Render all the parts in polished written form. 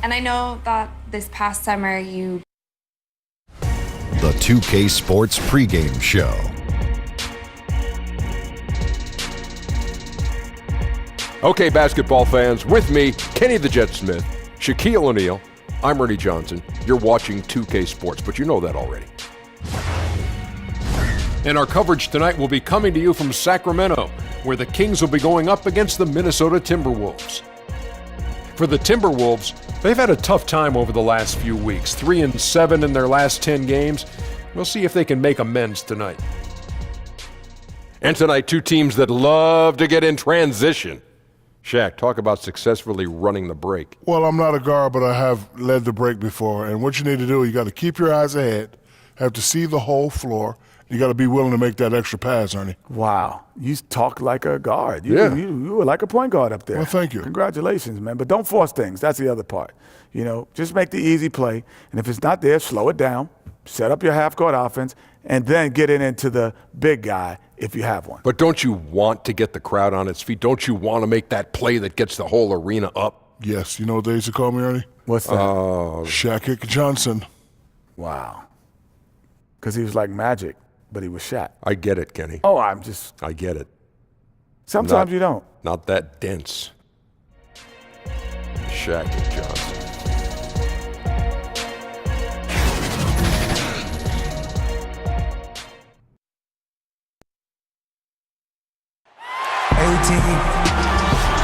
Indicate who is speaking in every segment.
Speaker 1: And I know that this past summer you...
Speaker 2: The 2K Sports pregame show.
Speaker 3: Okay, basketball fans, with me, Kenny the Jet Smith, Shaquille O'Neal, I'm Ernie Johnson. You're watching 2K Sports, but you know that already. And our coverage tonight will be coming to you from Sacramento, where the Kings will be going up against the Minnesota Timberwolves. For the Timberwolves, they've had a tough time over the last few weeks, 3-7 in their last 10 games. We'll see if they can make amends tonight. And tonight, two teams that love to get in transition. Shaq, talk about successfully running the break.
Speaker 4: Well, I'm not a guard, but I have led the break before. And what you need to do, you got to keep your eyes ahead, have to see the whole floor. You got to be willing to make that extra pass, Ernie.
Speaker 5: Wow. You talk like a guard. You were like a point guard up there.
Speaker 4: Well, thank you.
Speaker 5: Congratulations, man. But don't force things. That's the other part. You know, just make the easy play. And if it's not there, slow it down. Set up your half-court offense, and then get it into the big guy if you have one.
Speaker 3: But don't you want to get the crowd on its feet? Don't you want to make that play that gets the whole arena up?
Speaker 4: Yes. You know what they used to call me, Ernie?
Speaker 5: What's that?
Speaker 4: Shaq Johnson.
Speaker 5: Wow. Because he was like Magic, but he was Shaq.
Speaker 3: I get it, Kenny.
Speaker 5: Oh,
Speaker 3: I get it.
Speaker 5: Sometimes you don't.
Speaker 3: Not that dense. Shaq Johnson.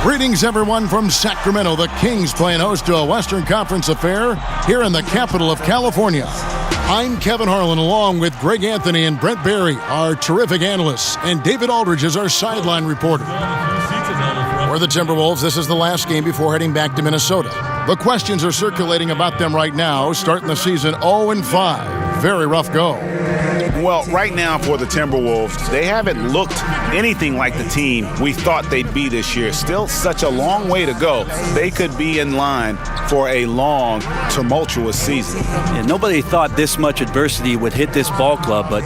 Speaker 2: Greetings, everyone, from Sacramento. The Kings playing host to a Western Conference affair here in the capital of California. I'm Kevin Harlan, along with Greg Anthony and Brent Barry, our terrific analysts, and David Aldridge is our sideline reporter. For the Timberwolves, this is the last game before heading back to Minnesota. The questions are circulating about them right now, starting the season 0-5. Very rough go.
Speaker 6: Well, right now for the Timberwolves, they haven't looked anything like the team we thought they'd be this year. Still such a long way to go. They could be in line for a long, tumultuous season.
Speaker 7: Yeah, nobody thought this much adversity would hit this ball club, but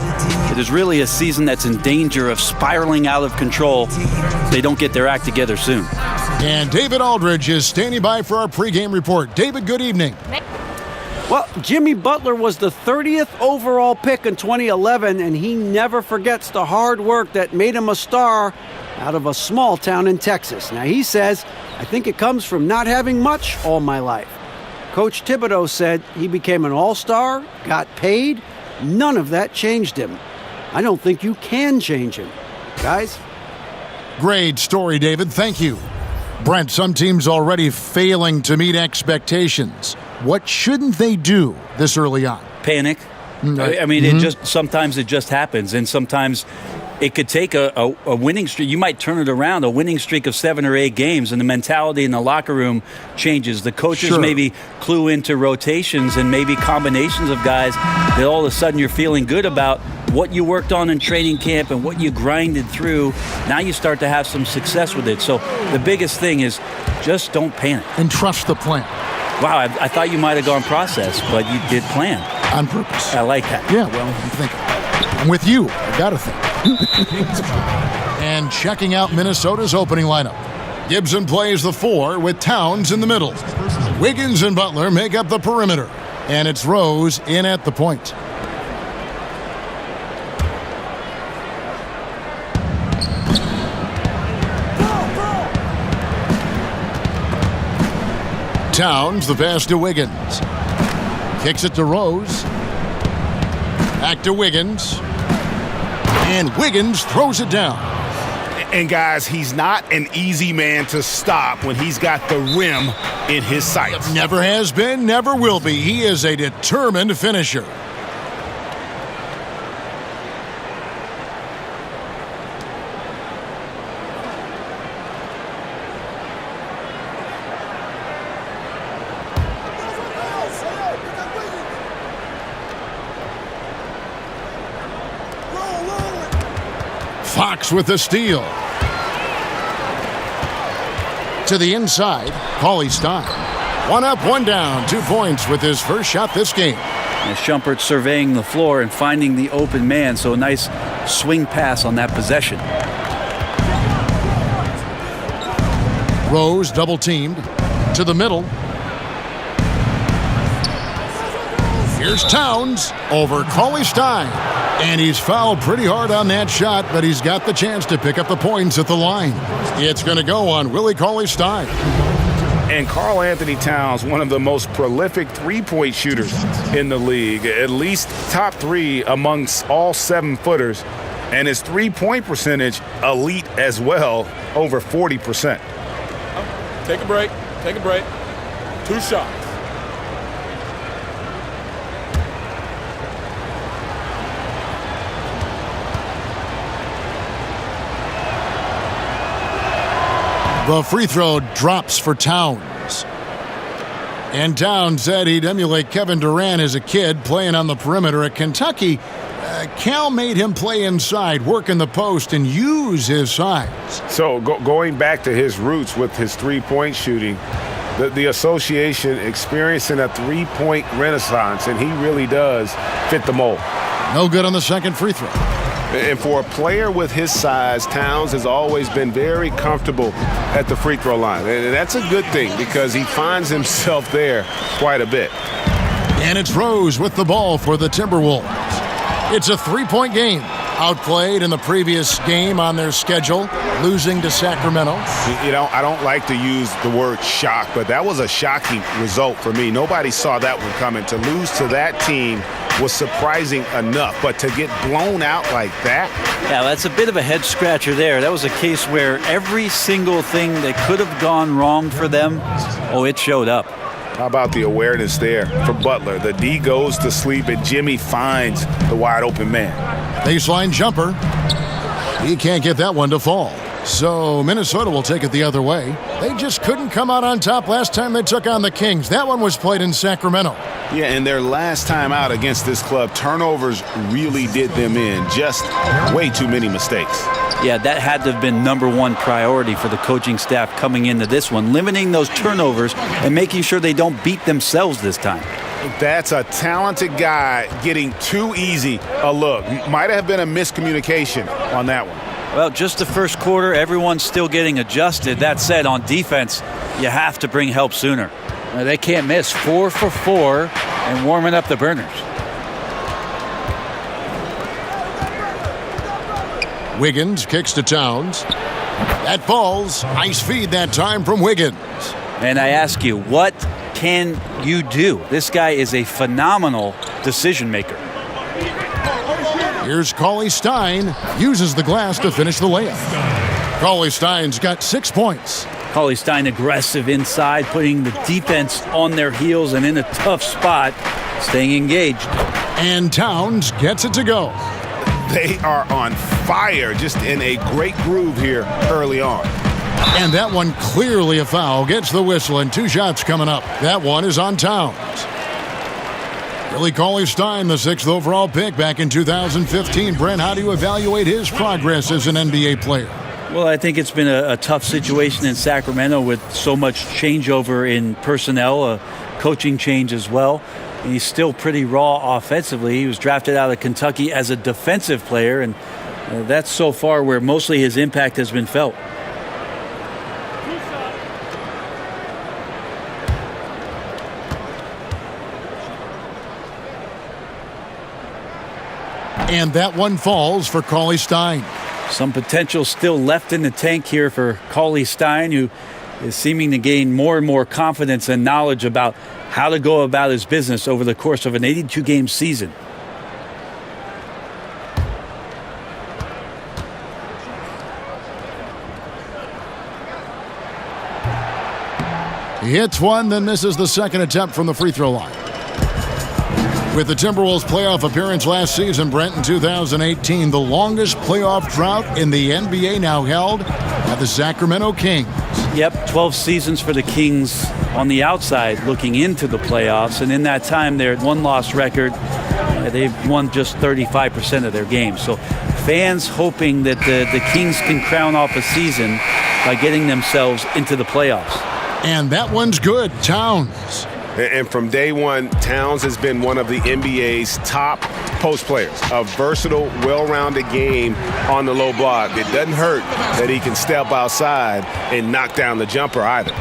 Speaker 7: it is really a season that's in danger of spiraling out of control if they don't get their act together soon.
Speaker 2: And David Aldridge is standing by for our pregame report. David, good evening.
Speaker 7: Well, Jimmy Butler was the 30th overall pick in 2011, and he never forgets the hard work that made him a star out of a small town in Texas. Now, he says, I think it comes from not having much all my life. Coach Thibodeau said he became an all-star, got paid. None of that changed him. I don't think you can change him. Guys?
Speaker 2: Great story, David. Thank you. Brent, some teams already failing to meet expectations. What shouldn't they do this early on?
Speaker 7: Panic. I mean, sometimes it just happens, and sometimes it could take a winning streak. You might turn it around, a winning streak of 7 or 8 games, and the mentality in the locker room changes. The coaches maybe clue into rotations and maybe combinations of guys that all of a sudden you're feeling good about what you worked on in training camp and what you grinded through. Now you start to have some success with it. So the biggest thing is just don't panic.
Speaker 2: And trust the plan.
Speaker 7: Wow, I thought you might have gone process, but you did plan.
Speaker 2: On purpose.
Speaker 7: I like that.
Speaker 2: Yeah, well, I'm thinking. I'm with you. I got to think. And checking out Minnesota's opening lineup. Gibson plays the 4 with Towns in the middle. Wiggins and Butler make up the perimeter. And it's Rose in at the point. Towns, the pass to Wiggins. Kicks it to Rose. Back to Wiggins. And Wiggins throws it down.
Speaker 6: And guys, he's not an easy man to stop when he's got the rim in his sights.
Speaker 2: Never has been, never will be. He is a determined finisher. Fox with the steal. To the inside, Paulie Stein. 1 up, 1 down, 2 points with his first shot this game.
Speaker 7: And Shumpert surveying the floor and finding the open man, so a nice swing pass on that possession.
Speaker 2: Rose double teamed to the middle. Here's Towns over Cauley-Stein. And he's fouled pretty hard on that shot, but he's got the chance to pick up the points at the line. It's going to go on Willie Cauley-Stein.
Speaker 6: And Karl-Anthony Towns, one of the most prolific three-point shooters in the league, at least top 3 amongst all 7-footers. And his three-point percentage, elite as well, over 40%.
Speaker 8: Take a break. Take a break. 2 shots.
Speaker 2: The free throw drops for Towns. And Towns said he'd emulate Kevin Durant as a kid playing on the perimeter at Kentucky. Cal made him play inside, work in the post, and use his size.
Speaker 6: So going back to his roots with his three-point shooting, the association experiencing a three-point renaissance, and he really does fit the mold.
Speaker 2: No good on the second free throw.
Speaker 6: And for a player with his size, Towns has always been very comfortable at the free throw line. And that's a good thing because he finds himself there quite a bit.
Speaker 2: And it's Rose with the ball for the Timberwolves. It's a 3-point game. Outplayed in the previous game on their schedule, losing to Sacramento.
Speaker 6: You know, I don't like to use the word shock, but that was a shocking result for me. Nobody saw that one coming. To lose to that team was surprising enough, but to get blown out like that?
Speaker 7: Yeah, that's a bit of a head scratcher there. That was a case where every single thing that could have gone wrong for them, it showed up.
Speaker 6: How about the awareness there for Butler? The D goes to sleep and Jimmy finds the wide open man.
Speaker 2: Baseline jumper. He can't get that one to fall. So Minnesota will take it the other way. They just couldn't come out on top last time they took on the Kings. That one was played in Sacramento.
Speaker 6: Yeah, and their last time out against this club, turnovers really did them in. Just way too many mistakes.
Speaker 7: Yeah, that had to have been #1 priority for the coaching staff coming into this one, limiting those turnovers and making sure they don't beat themselves this time.
Speaker 6: That's a talented guy getting too easy a look. Might have been a miscommunication on that one.
Speaker 7: Well, just the first quarter, everyone's still getting adjusted. That said, on defense, you have to bring help sooner. They can't miss. 4 for 4 and warming up the burners.
Speaker 2: Wiggins kicks to Towns. That falls. Nice feed that time from Wiggins.
Speaker 7: And I ask you, what can you do? This guy is a phenomenal decision maker.
Speaker 2: Here's Cauley-Stein. Uses the glass to finish the layup. Cauley-Stein's got 6 points.
Speaker 7: Cauley-Stein aggressive inside, putting the defense on their heels and in a tough spot, staying engaged.
Speaker 2: And Towns gets it to go.
Speaker 6: They are on fire, just in a great groove here early on.
Speaker 2: And that one clearly a foul. Gets the whistle and 2 shots coming up. That one is on Towns. Willie Cauley-Stein, the 6th overall pick back in 2015. Brent, how do you evaluate his progress as an NBA player?
Speaker 7: Well, I think it's been a tough situation in Sacramento with so much changeover in personnel, a coaching change as well. He's still pretty raw offensively. He was drafted out of Kentucky as a defensive player, and that's so far where mostly his impact has been felt.
Speaker 2: And that one falls for Cauley-Stein.
Speaker 7: Some potential still left in the tank here for Cauley-Stein, who is seeming to gain more and more confidence and knowledge about how to go about his business over the course of an 82-game season.
Speaker 2: He hits one, then misses the second attempt from the free throw line. With the Timberwolves' playoff appearance last season, Brent, in 2018, the longest playoff drought in the NBA now held by the Sacramento Kings.
Speaker 7: Yep, 12 seasons for the Kings on the outside looking into the playoffs, and in that time, their one-loss record, they've won just 35% of their games. So fans hoping that the Kings can crown off a season by getting themselves into the playoffs.
Speaker 2: And that one's good. Towns.
Speaker 6: And from day one, Towns has been one of the NBA's top post players. A versatile, well-rounded game on the low block. It doesn't hurt that he can step outside and knock down the jumper either.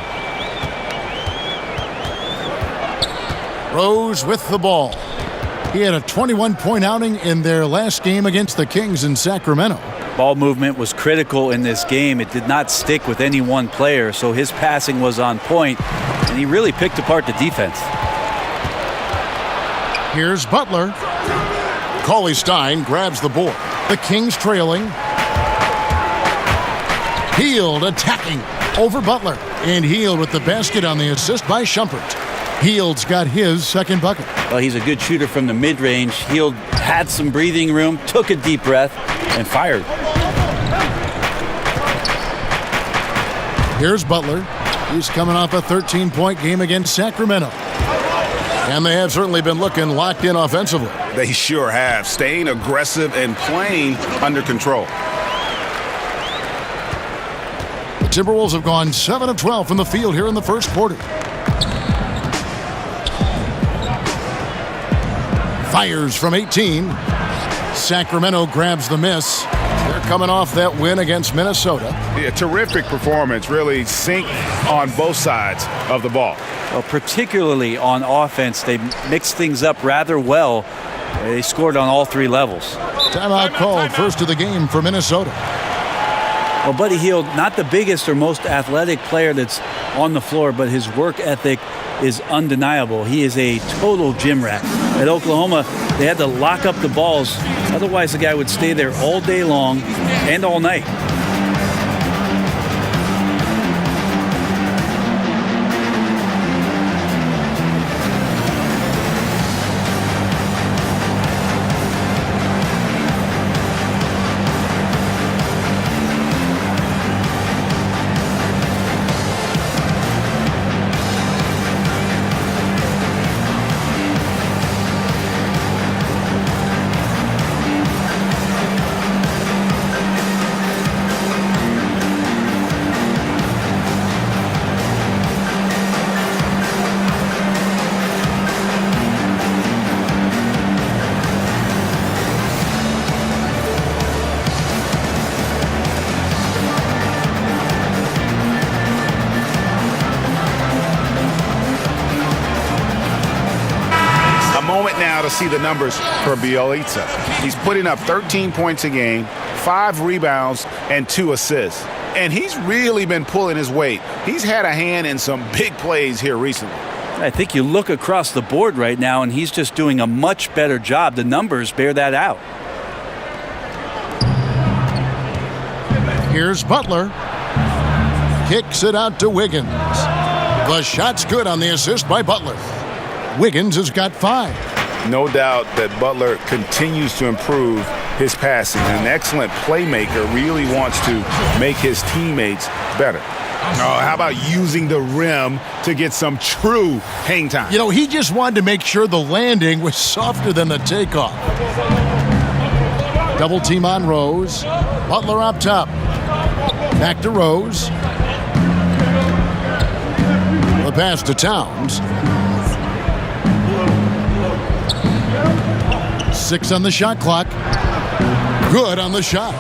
Speaker 2: Rose with the ball. He had a 21-point outing in their last game against the Kings in Sacramento.
Speaker 7: Ball movement was critical in this game. It did not stick with any one player, so his passing was on point, and he really picked apart the defense.
Speaker 2: Here's Butler. Cauley Stein grabs the board. The Kings trailing. Hield attacking over Butler. And Hield with the basket on the assist by Shumpert. Hield's got his second bucket.
Speaker 7: Well, he's a good shooter from the mid-range. Hield had some breathing room, took a deep breath, and fired.
Speaker 2: Here's Butler. He's coming off a 13-point game against Sacramento. And they have certainly been looking locked in offensively.
Speaker 6: They sure have, staying aggressive and playing under control.
Speaker 2: The Timberwolves have gone 7 of 12 from the field here in the first quarter. Fires from 18. Sacramento grabs the miss. They're coming off that win against Minnesota.
Speaker 6: Yeah, terrific performance, really synced on both sides of the ball.
Speaker 7: Well, particularly on offense, they mixed things up rather well. They scored on all three levels.
Speaker 2: Timeout called, first of the game for Minnesota.
Speaker 7: Well, Buddy Hield, not the biggest or most athletic player that's on the floor, but his work ethic is undeniable. He is a total gym rat. At Oklahoma, they had to lock up the balls. Otherwise, the guy would stay there all day long and all night.
Speaker 6: To see the numbers for Bielitsa. He's putting up 13 points a game, 5 rebounds, and 2 assists. And he's really been pulling his weight. He's had a hand in some big plays here recently.
Speaker 7: I think you look across the board right now, and he's just doing a much better job. The numbers bear that out.
Speaker 2: Here's Butler. Kicks it out to Wiggins. The shot's good on the assist by Butler. Wiggins has got 5.
Speaker 6: No doubt that Butler continues to improve his passing. An excellent playmaker, really wants to make his teammates better. Oh, how about using the rim to get some true hang time?
Speaker 2: You know, he just wanted to make sure the landing was softer than the takeoff. Double team on Rose. Butler up top. Back to Rose. The pass to Towns. 6 on the shot clock. Good on the shot.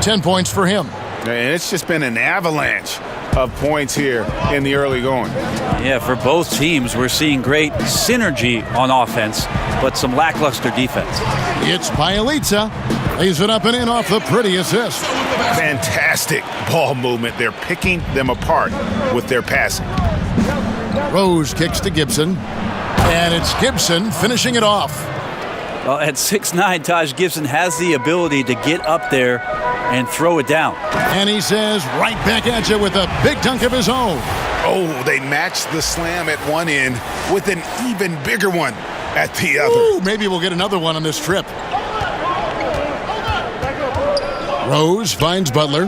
Speaker 2: 10 points for him.
Speaker 6: And it's just been an avalanche of points here in the early going.
Speaker 7: Yeah, for both teams, we're seeing great synergy on offense, but some lackluster defense.
Speaker 2: It's Bielitsa. Lays it up and in off the pretty assist.
Speaker 6: Fantastic ball movement. They're picking them apart with their passing.
Speaker 2: Rose kicks to Gibson. And it's Gibson finishing it off.
Speaker 7: Well, at 6'9", Taj Gibson has the ability to get up there and throw it down.
Speaker 2: And he says, right back at you with a big dunk of his own.
Speaker 6: Oh, they matched the slam at one end with an even bigger one at the other.
Speaker 2: Ooh, maybe we'll get another one on this trip. Rose finds Butler.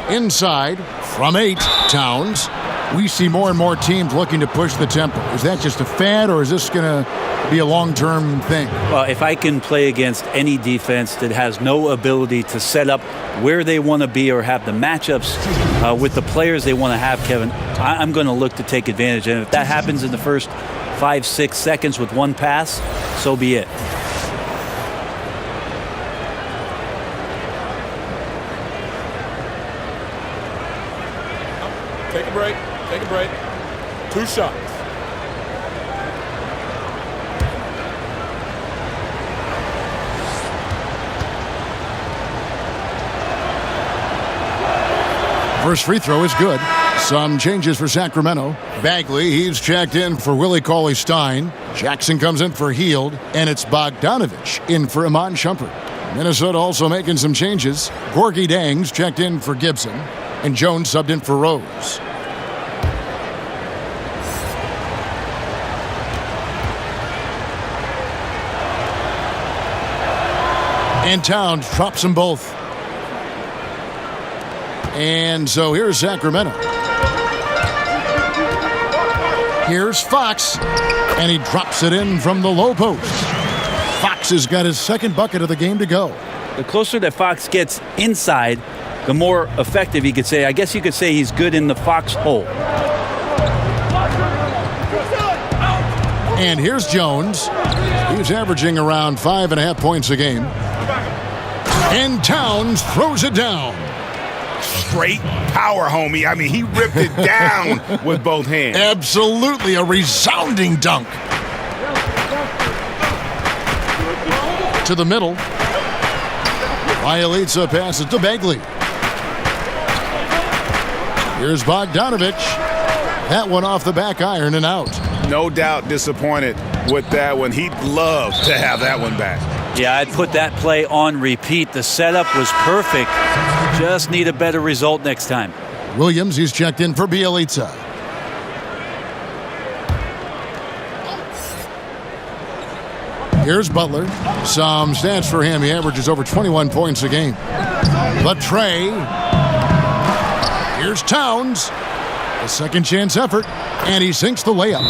Speaker 2: Inside, from 8, Towns. We see more and more teams looking to push the tempo. Is that just a fad, or is this going to be a long-term thing?
Speaker 7: Well, if I can play against any defense that has no ability to set up where they want to be or have the matchups with the players they want to have, Kevin, I'm going to look to take advantage. And if that happens in the first 5-6 seconds with one pass, so be it.
Speaker 8: Take a break. Take a break. 2 shots.
Speaker 2: First free throw is good. Some changes for Sacramento. Bagley, he's checked in for Willie Cauley-Stein. Jackson comes in for Heald, and it's Bogdanovich in for Iman Shumpert. Minnesota also making some changes. Gorgie Dang's checked in for Gibson, and Jones subbed in for Rose. And Towns drops them both. And so here's Sacramento. Here's Fox, and he drops it in from the low post. Fox has got his second bucket of the game to go.
Speaker 7: The closer that Fox gets inside, the more effective he could say. I guess you could say he's good in the Fox hole.
Speaker 2: And here's Jones. He's averaging around 5.5 points a game. And Towns throws it down.
Speaker 6: Straight power, homie. I mean, he ripped it down with both hands.
Speaker 2: Absolutely a resounding dunk. To the middle. Bielitsa passes to Bagley. Here's Bogdanovich. That one off the back iron and out.
Speaker 6: No doubt disappointed with that one. He'd love to have that one back.
Speaker 7: Yeah, I'd put that play on repeat. The setup was perfect. Just need a better result next time.
Speaker 2: Williams, he's checked in for Bielitsa. Here's Butler. Some stats for him. He averages over 21 points a game. But Trey. Here's Towns. A second chance effort. And he sinks the layup.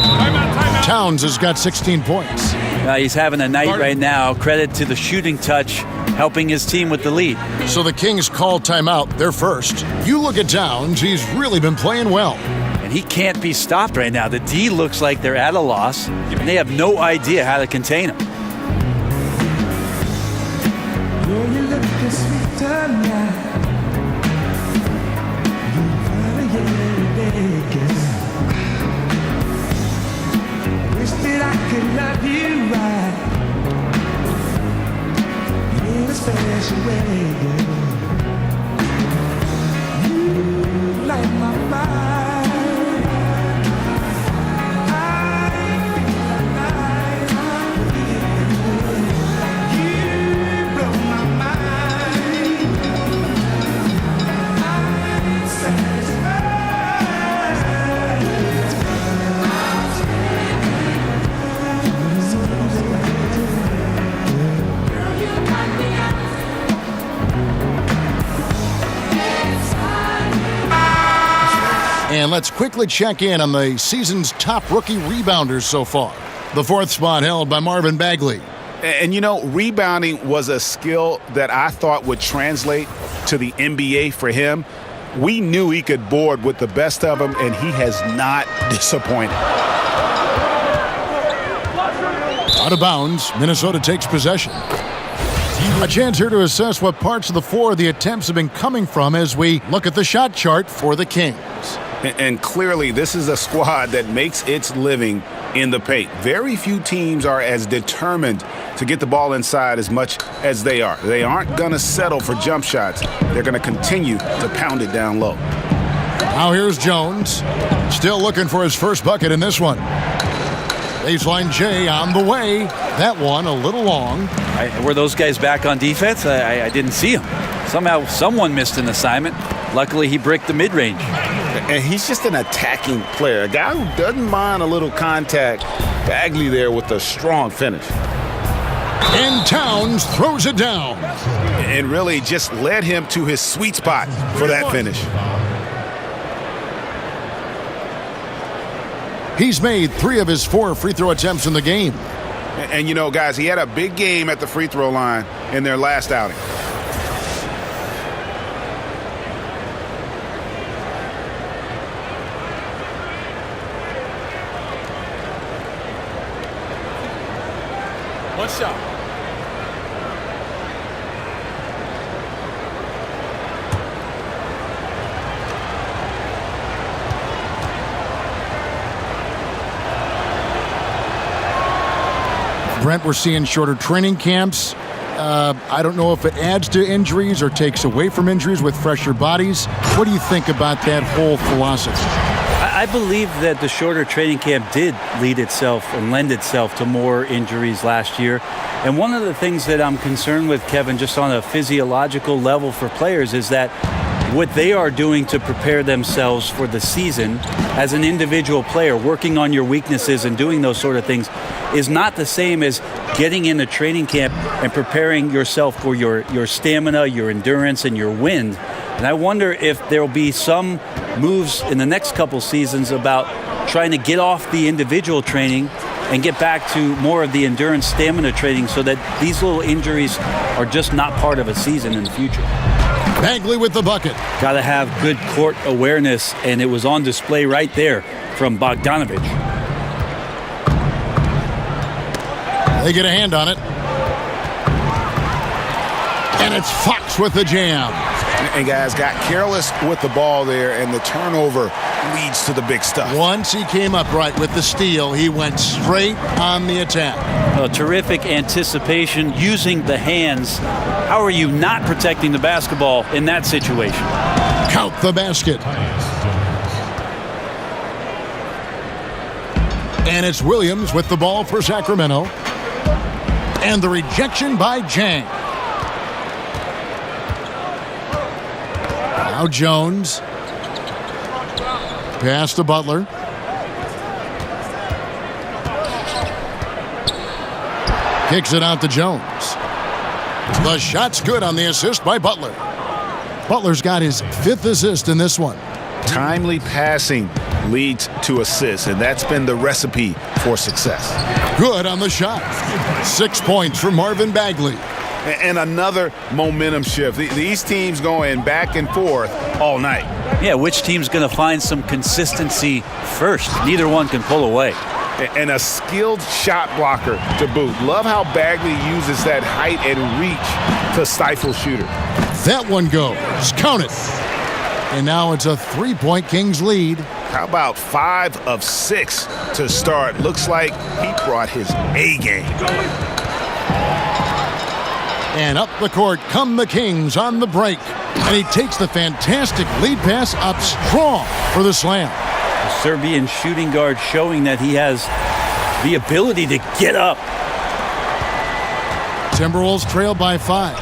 Speaker 2: Towns has got 16 points.
Speaker 7: He's having a night right now. Credit to the shooting touch, helping his team with the lead.
Speaker 2: So the Kings call timeout. They're first. You look at Towns. He's really been playing well.
Speaker 7: And he can't be stopped right now. The D looks like they're at a loss, and they have no idea how to contain him.
Speaker 2: And let's quickly check in on the season's top rookie rebounders so far. The fourth spot held by Marvin Bagley.
Speaker 6: And, you know, rebounding was a skill that I thought would translate to the NBA for him. We knew he could board with the best of them, and he has not disappointed.
Speaker 2: Out of bounds, Minnesota takes possession. A chance here to assess what parts of the floor the attempts have been coming from as we look at the shot chart for the Kings.
Speaker 6: And clearly, this is a squad that makes its living in the paint. Very few teams are as determined to get the ball inside as much as they are. They aren't going to settle for jump shots. They're going to continue to pound it down low.
Speaker 2: Now here's Jones. Still looking for his first bucket in this one. Baseline J on the way. That one a little long.
Speaker 7: Were those guys back on defense? I didn't see them. Somehow someone missed an assignment. Luckily, he bricked the mid-range.
Speaker 6: And he's just an attacking player, a guy who doesn't mind a little contact. Bagley there with a strong finish.
Speaker 2: And Towns throws it down.
Speaker 6: And really just led him to his sweet spot for that finish.
Speaker 2: He's made 3 of his 4 free throw attempts in the game.
Speaker 6: And you know, guys, he had a big game at the free throw line in their last outing.
Speaker 8: One shot.
Speaker 2: Brent, we're seeing shorter training camps. I don't know if it adds to injuries or takes away from injuries with fresher bodies. What do you think about that whole philosophy?
Speaker 7: I believe that the shorter training camp did lead itself and lend itself to more injuries last year. And one of the things that I'm concerned with, Kevin, just on a physiological level for players, is that what they are doing to prepare themselves for the season as an individual player, working on your weaknesses and doing those sort of things, is not the same as getting in a training camp and preparing yourself for your stamina, your endurance, and your wind. And I wonder if there will be some moves in the next couple seasons about trying to get off the individual training and get back to more of the endurance stamina training so that these little injuries are just not part of a season in the future.
Speaker 2: Bagley with the bucket.
Speaker 7: Got to have good court awareness, and it was on display right there from Bogdanovich.
Speaker 2: They get a hand on it. And it's Fox with the jam.
Speaker 6: And guys got careless with the ball there, and the turnover leads to the big stuff.
Speaker 2: Once he came up right with the steal, he went straight on the attack.
Speaker 7: Terrific anticipation using the hands. How are you not protecting the basketball in that situation?
Speaker 2: Count the basket. And it's Williams with the ball for Sacramento. And the rejection by Jang. Now Jones. Pass to Butler. Kicks it out to Jones. The shot's good on the assist by Butler. Butler's got his 5th assist in this one.
Speaker 6: Timely passing leads to assists, and that's been the recipe for success.
Speaker 2: Good on the shot. 6 points from Marvin Bagley.
Speaker 6: And another momentum shift. These teams going back and forth all night.
Speaker 7: Yeah, which team's going to find some consistency first? Neither one can pull away.
Speaker 6: And a skilled shot blocker to boot. Love how Bagley uses that height and reach to stifle shooter.
Speaker 2: That one goes. Count it. And now it's a 3-point Kings lead.
Speaker 6: How about 5 of 6 to start? Looks like he brought his A game.
Speaker 2: And up the court come the Kings on the break. And he takes the fantastic lead pass up strong for the slam.
Speaker 7: The Serbian shooting guard showing that he has the ability to get up.
Speaker 2: Timberwolves trail by 5.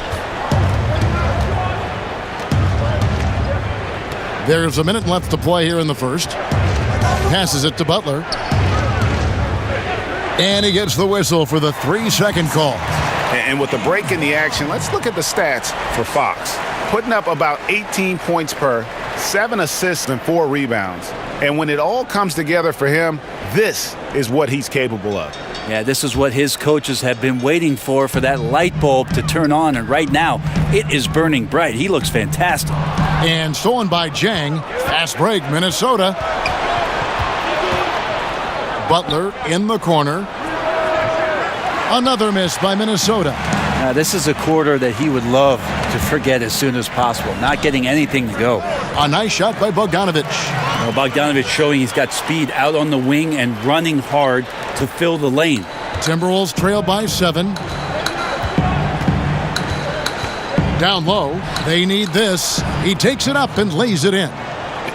Speaker 2: There's a minute left to play here in the first. Passes it to Butler. And he gets the whistle for the 3-second call.
Speaker 6: And with the break in the action, let's look at the stats for Fox. Putting up about 18 points per, 7 assists and 4 rebounds. And when it all comes together for him, this is what he's capable of.
Speaker 7: Yeah, this is what his coaches have been waiting for that light bulb to turn on. And right now, it is burning bright. He looks fantastic.
Speaker 2: And stolen by Jang. Fast break, Minnesota. Butler in the corner. Another miss by Minnesota.
Speaker 7: Now, this is a quarter that he would love to forget as soon as possible. Not getting anything to go.
Speaker 2: A nice shot by Bogdanovich.
Speaker 7: Well, Bogdanovich showing he's got speed out on the wing and running hard to fill the lane.
Speaker 2: Timberwolves trail by 7. Down low. They need this. He takes it up and lays it in.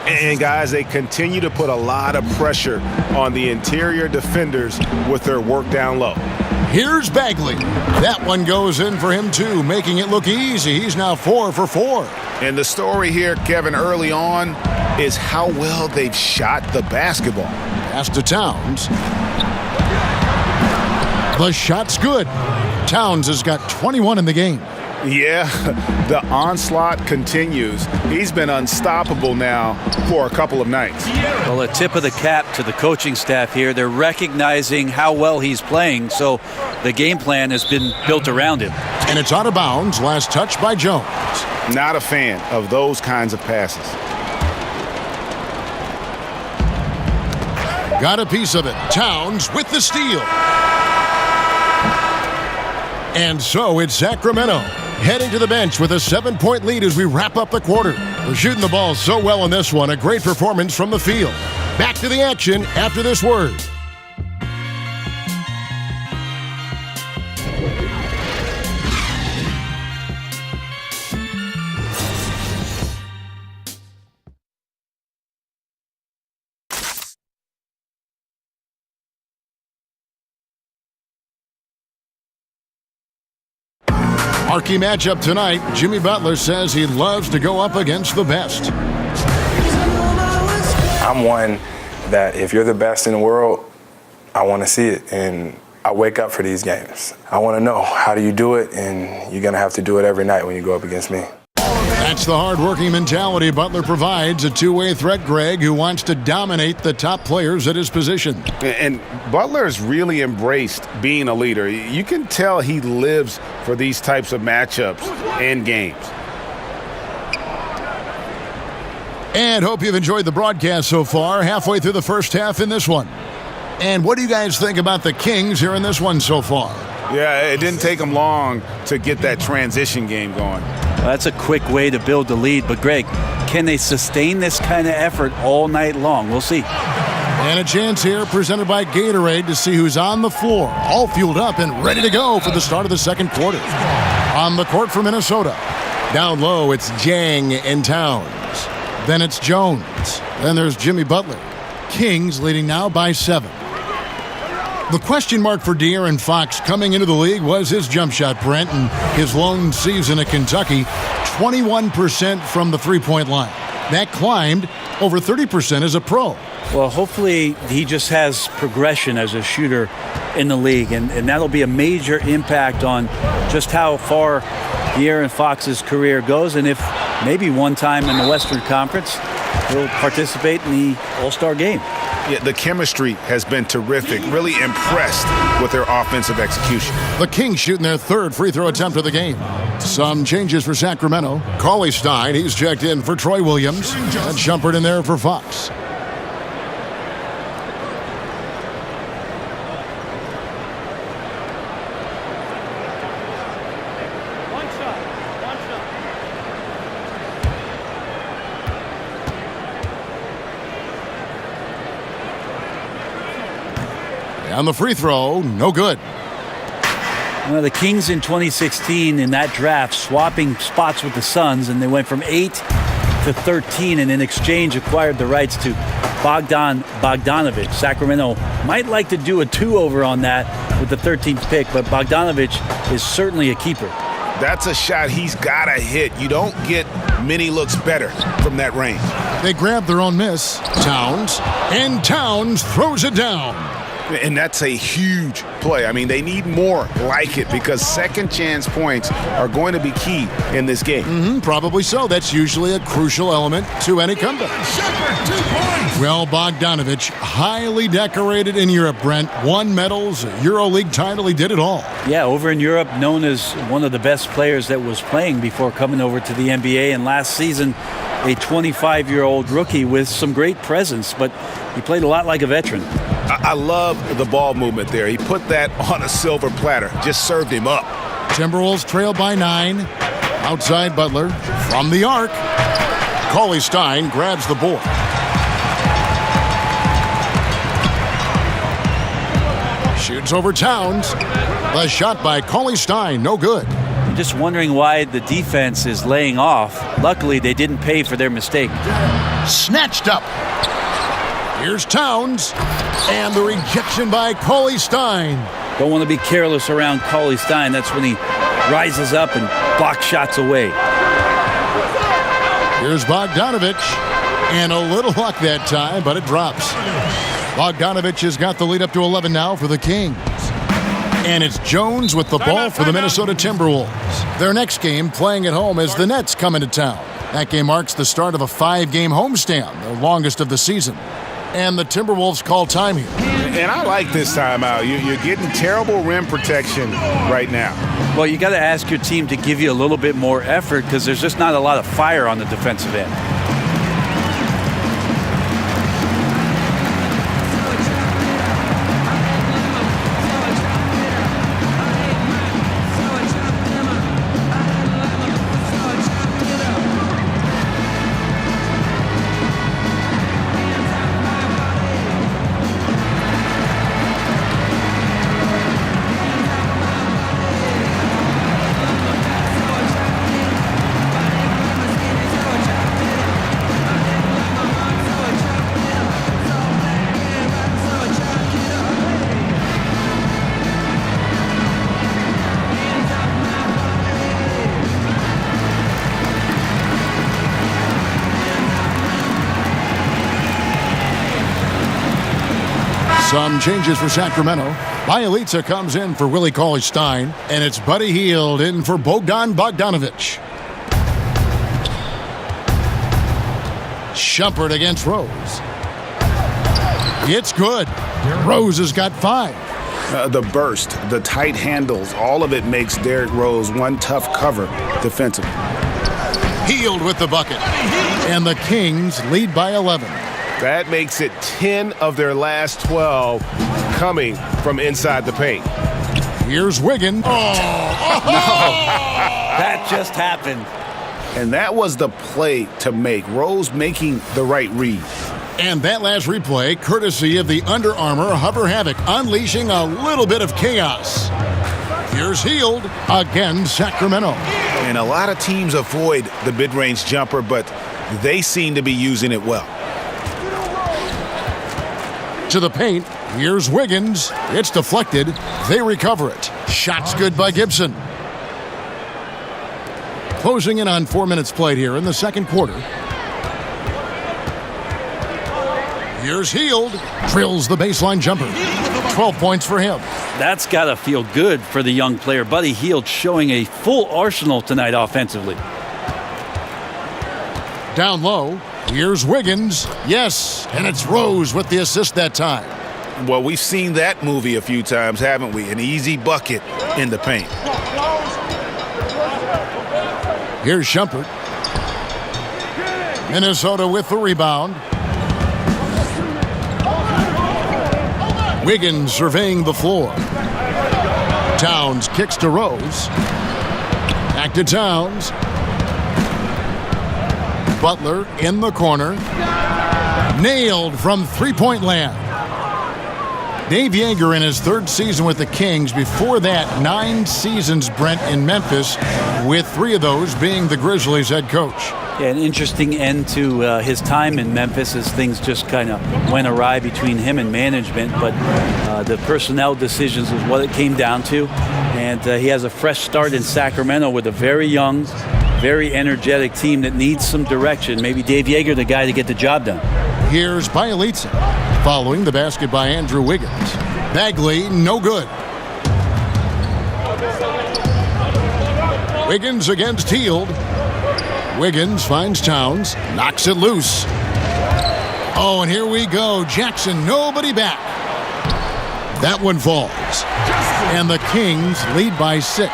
Speaker 6: And guys, they continue to put a lot of pressure on the interior defenders with their work down low.
Speaker 2: Here's Bagley. That one goes in for him too, making it look easy. He's now 4 for 4.
Speaker 6: And the story here, Kevin, early on is how well they've shot the basketball.
Speaker 2: Pass to Towns. The shot's good. Towns has got 21 in the game.
Speaker 6: Yeah, the onslaught continues. He's been unstoppable now for a couple of nights.
Speaker 7: Well, a tip of the cap to the coaching staff here. They're recognizing how well he's playing, so the game plan has been built around him.
Speaker 2: And it's out of bounds. Last touch by Jones.
Speaker 6: Not a fan of those kinds of passes.
Speaker 2: Got a piece of it. Towns with the steal. And so it's Sacramento heading to the bench with a 7-point lead as we wrap up the quarter. We're shooting the ball so well in this one. A great performance from the field. Back to the action after this word. Marquee matchup tonight. Jimmy Butler says he loves to go up against the best.
Speaker 9: I'm one that if you're the best in the world, I want to see it. And I wake up for these games. I want to know, how do you do it? And you're going to have to do it every night when you go up against me.
Speaker 2: That's the hard-working mentality Butler provides, a two-way threat, Greg, who wants to dominate the top players at his position.
Speaker 6: And Butler's really embraced being a leader. You can tell he lives for these types of matchups and games.
Speaker 2: And hope you've enjoyed the broadcast so far, halfway through the first half in this one. And what do you guys think about the Kings here in this one so far?
Speaker 6: Yeah, it didn't take them long to get that transition game going.
Speaker 7: Well, that's a quick way to build the lead. But, Greg, can they sustain this kind of effort all night long? We'll see.
Speaker 2: And a chance here presented by Gatorade to see who's on the floor, all fueled up and ready to go for the start of the second quarter. On the court for Minnesota. Down low, it's Jang and Towns. Then it's Jones. Then there's Jimmy Butler. Kings leading now by 7. The question mark for De'Aaron Fox coming into the league was his jump shot, Brent, and his lone season at Kentucky, 21% from the three-point line. That climbed over 30% as a pro.
Speaker 7: Well, hopefully he just has progression as a shooter in the league, and that'll be a major impact on just how far De'Aaron Fox's career goes, and if maybe one time in the Western Conference he'll participate in the All-Star game.
Speaker 6: Yeah, the chemistry has been terrific. Really impressed with their offensive execution.
Speaker 2: The Kings shooting their third free throw attempt of the game. Some changes for Sacramento. Karl-Anthony, he's checked in for Troy Williams. And Shumpert in there for Fox. On the free throw, no good.
Speaker 7: Well, the Kings in 2016 in that draft swapping spots with the Suns, and they went from 8 to 13, and in exchange acquired the rights to Bogdanovic. Sacramento might like to do a two-over on that with the 13th pick, but Bogdanovic is certainly a keeper.
Speaker 6: That's a shot he's got to hit. You don't get many looks better from that range.
Speaker 2: They grab their own miss. Towns, and Towns throws it down.
Speaker 6: And that's a huge play. I mean, they need more like it because second chance points are going to be key in this game.
Speaker 2: Probably so. That's usually a crucial element to any comeback. Well, Bogdanovic, highly decorated in Europe, Brent. Won medals, EuroLeague title, he did it all.
Speaker 7: Yeah, over in Europe, known as one of the best players that was playing before coming over to the NBA. And last season, a 25-year-old rookie with some great presence, but he played a lot like a veteran.
Speaker 6: I love the ball movement there. He put that on a silver platter, just served him up.
Speaker 2: Timberwolves trail by 9. Outside Butler from the arc. Karl-Anthony grabs the board. Shoots over Towns. The shot by Karl-Anthony, no good.
Speaker 7: I'm just wondering why the defense is laying off. Luckily, they didn't pay for their mistake.
Speaker 2: Snatched up. Here's Towns. And the rejection by Karl-Anthony.
Speaker 7: Don't want to be careless around Karl-Anthony. That's when he rises up and blocks shots away.
Speaker 2: Here's Bogdanovic. And a little luck that time, but it drops. Bogdanovic has got the lead up to 11 now for the Kings. And it's Jones with the ball for the Minnesota Timberwolves. Their next game playing at home as the Nets come into town. That game marks the start of a 5-game homestand, the longest of the season. And the Timberwolves call time here.
Speaker 6: And I like this timeout. You're getting terrible rim protection right now.
Speaker 7: Well, you got to ask your team to give you a little bit more effort because there's just not a lot of fire on the defensive end.
Speaker 2: Some changes for Sacramento. Bielitsa comes in for Willie Cauley-Stein, and it's Buddy Hield in for Bogdan Bogdanovic. Shumpert against Rose. It's good. Rose has got 5.
Speaker 6: The burst, the tight handles, all of it makes Derrick Rose one tough cover defensively.
Speaker 2: Hield with the bucket. And the Kings lead by 11.
Speaker 10: That makes it 10 of their last 12 coming from inside the paint.
Speaker 2: Here's Wiggins.
Speaker 7: That just happened.
Speaker 6: And that was the play to make. Rose making the right read.
Speaker 2: And that last replay, courtesy of the Under Armour Hover Havoc, unleashing a little bit of chaos. Here's Hield against Sacramento.
Speaker 6: And a lot of teams avoid the mid-range jumper, but they seem to be using it well.
Speaker 2: To the paint, here's Wiggins. It's deflected. They recover it. Shot's good by Gibson. Closing in on 4 minutes played here in the second quarter. Here's Hield. Drills the baseline jumper. 12 points for him.
Speaker 7: That's got to feel good for the young player. Buddy Hield showing a full arsenal tonight offensively.
Speaker 2: Down low. Here's Wiggins. Yes, and it's Rose with the assist that time.
Speaker 6: Well, we've seen that movie a few times, haven't we? An easy bucket in the paint.
Speaker 2: Here's Shumpert. Minnesota with the rebound. Wiggins surveying the floor. Towns kicks to Rose. Back to Towns. Butler in the corner. Nailed from three-point land. Dave Yeager in his 3rd season with the Kings. Before that, 9 seasons, Brent, in Memphis, with 3 of those being the Grizzlies head coach.
Speaker 7: Yeah, an interesting end to his time in Memphis as things just kind of went awry between him and management. But the personnel decisions was what it came down to. And he has a fresh start in Sacramento with a very young, very energetic team that needs some direction. Maybe Dave Yeager, the guy to get the job done.
Speaker 2: Here's Bielitsa, following the basket by Andrew Wiggins. Bagley, no good. Wiggins against Hield. Wiggins finds Towns, knocks it loose. Oh, and here we go. Jackson, nobody back. That one falls. And the Kings lead by 6.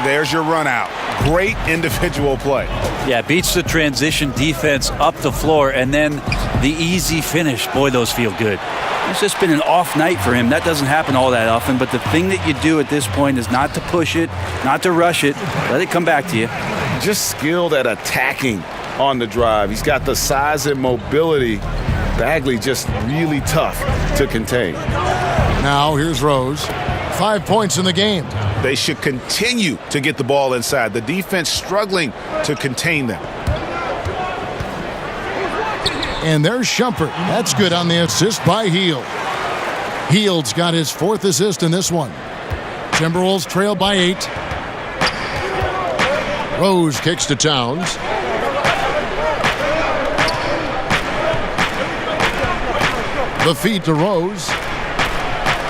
Speaker 6: There's your run out. Great individual play.
Speaker 7: Yeah, beats the transition defense up the floor, and then the easy finish. Boy, those feel good. It's just been an off night for him. That doesn't happen all that often, but the thing that you do at this point is not to push it, not to rush it. Let it come back to you.
Speaker 10: Just skilled at attacking on the drive. He's got the size and mobility. Bagley just really tough to contain.
Speaker 2: Now here's Rose. 5 points in the game.
Speaker 6: They should continue to get the ball inside. The defense struggling to contain them.
Speaker 2: And there's Shumpert. That's good on the assist by Hield. Hield's got his 4th assist in this one. Timberwolves trail by 8. Rose kicks to Towns. The feed to Rose.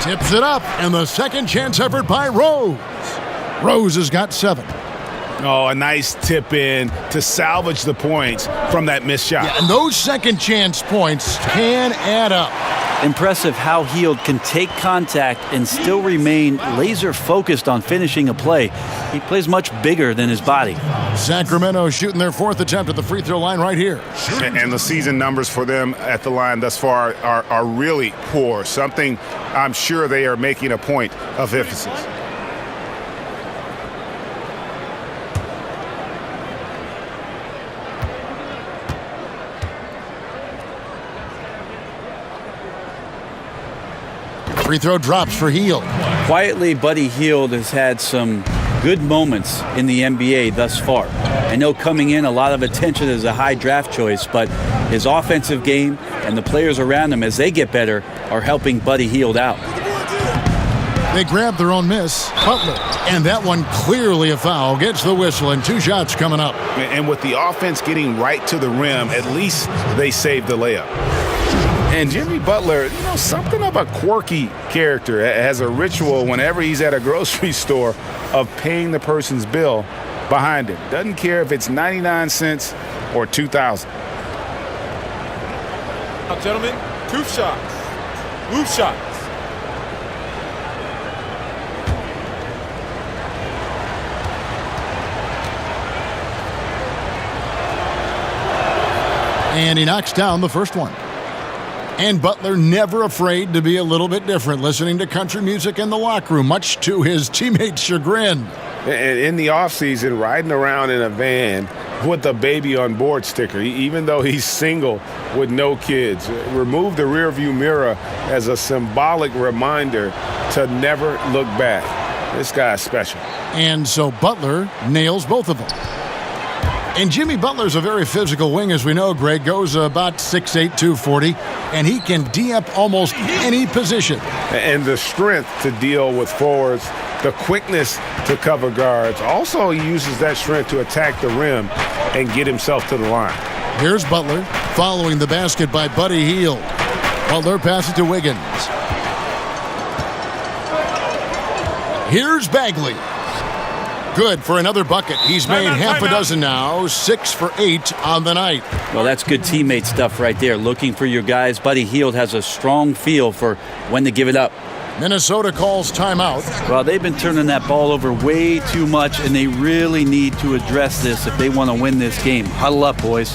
Speaker 2: Tips it up, and the second chance effort by Rose. Rose has got 7.
Speaker 6: Oh, a nice tip in to salvage the points from that missed shot.
Speaker 2: Yeah, and those second chance points can add up.
Speaker 7: Impressive how Hield can take contact and still remain laser focused on finishing a play. He plays much bigger than his body.
Speaker 2: Sacramento shooting their 4th attempt at the free throw line right here.
Speaker 6: And the season numbers for them at the line thus far are really poor. Something I'm sure they are making a point of emphasis.
Speaker 2: Free throw drops for Hield.
Speaker 7: Quietly, Buddy Hield has had some good moments in the NBA thus far. I know coming in, a lot of attention as a high draft choice, but his offensive game and the players around him, as they get better, are helping Buddy Hield out.
Speaker 2: They grab their own miss. Butler. And that one clearly a foul. Gets the whistle, and 2 shots coming up.
Speaker 6: And with the offense getting right to the rim, at least they saved the layup.
Speaker 10: And Jimmy Butler, something of a quirky character, has a ritual whenever he's at a grocery store of paying the person's bill behind him. Doesn't care if it's 99 cents or 2,000.
Speaker 8: Now, gentlemen, 2 shots. Blue shots.
Speaker 2: And he knocks down the first one. And Butler never afraid to be a little bit different, listening to country music in the locker room, much to his teammates' chagrin.
Speaker 10: And in the offseason, riding around in a van with a baby on board sticker, even though he's single with no kids. Remove the rearview mirror as a symbolic reminder to never look back. This guy's special.
Speaker 2: And so Butler nails both of them. And Jimmy Butler's a very physical wing, as we know, Greg. Goes about 6'8", 240, and he can D up almost any position.
Speaker 10: And the strength to deal with forwards, the quickness to cover guards. Also, he uses that strength to attack the rim and get himself to the line.
Speaker 2: Here's Butler, following the basket by Buddy Hield. Butler passes to Wiggins. Here's Bagley. Good for another bucket. He's made half a dozen now, 6 for 8 on the night.
Speaker 7: Well, that's good teammate stuff right there. Looking for your guys. Buddy Hield has a strong feel for when to give it up.
Speaker 2: Minnesota calls timeout.
Speaker 7: Well, they've been turning that ball over way too much, and they really need to address this if they want to win this game. Huddle up, boys.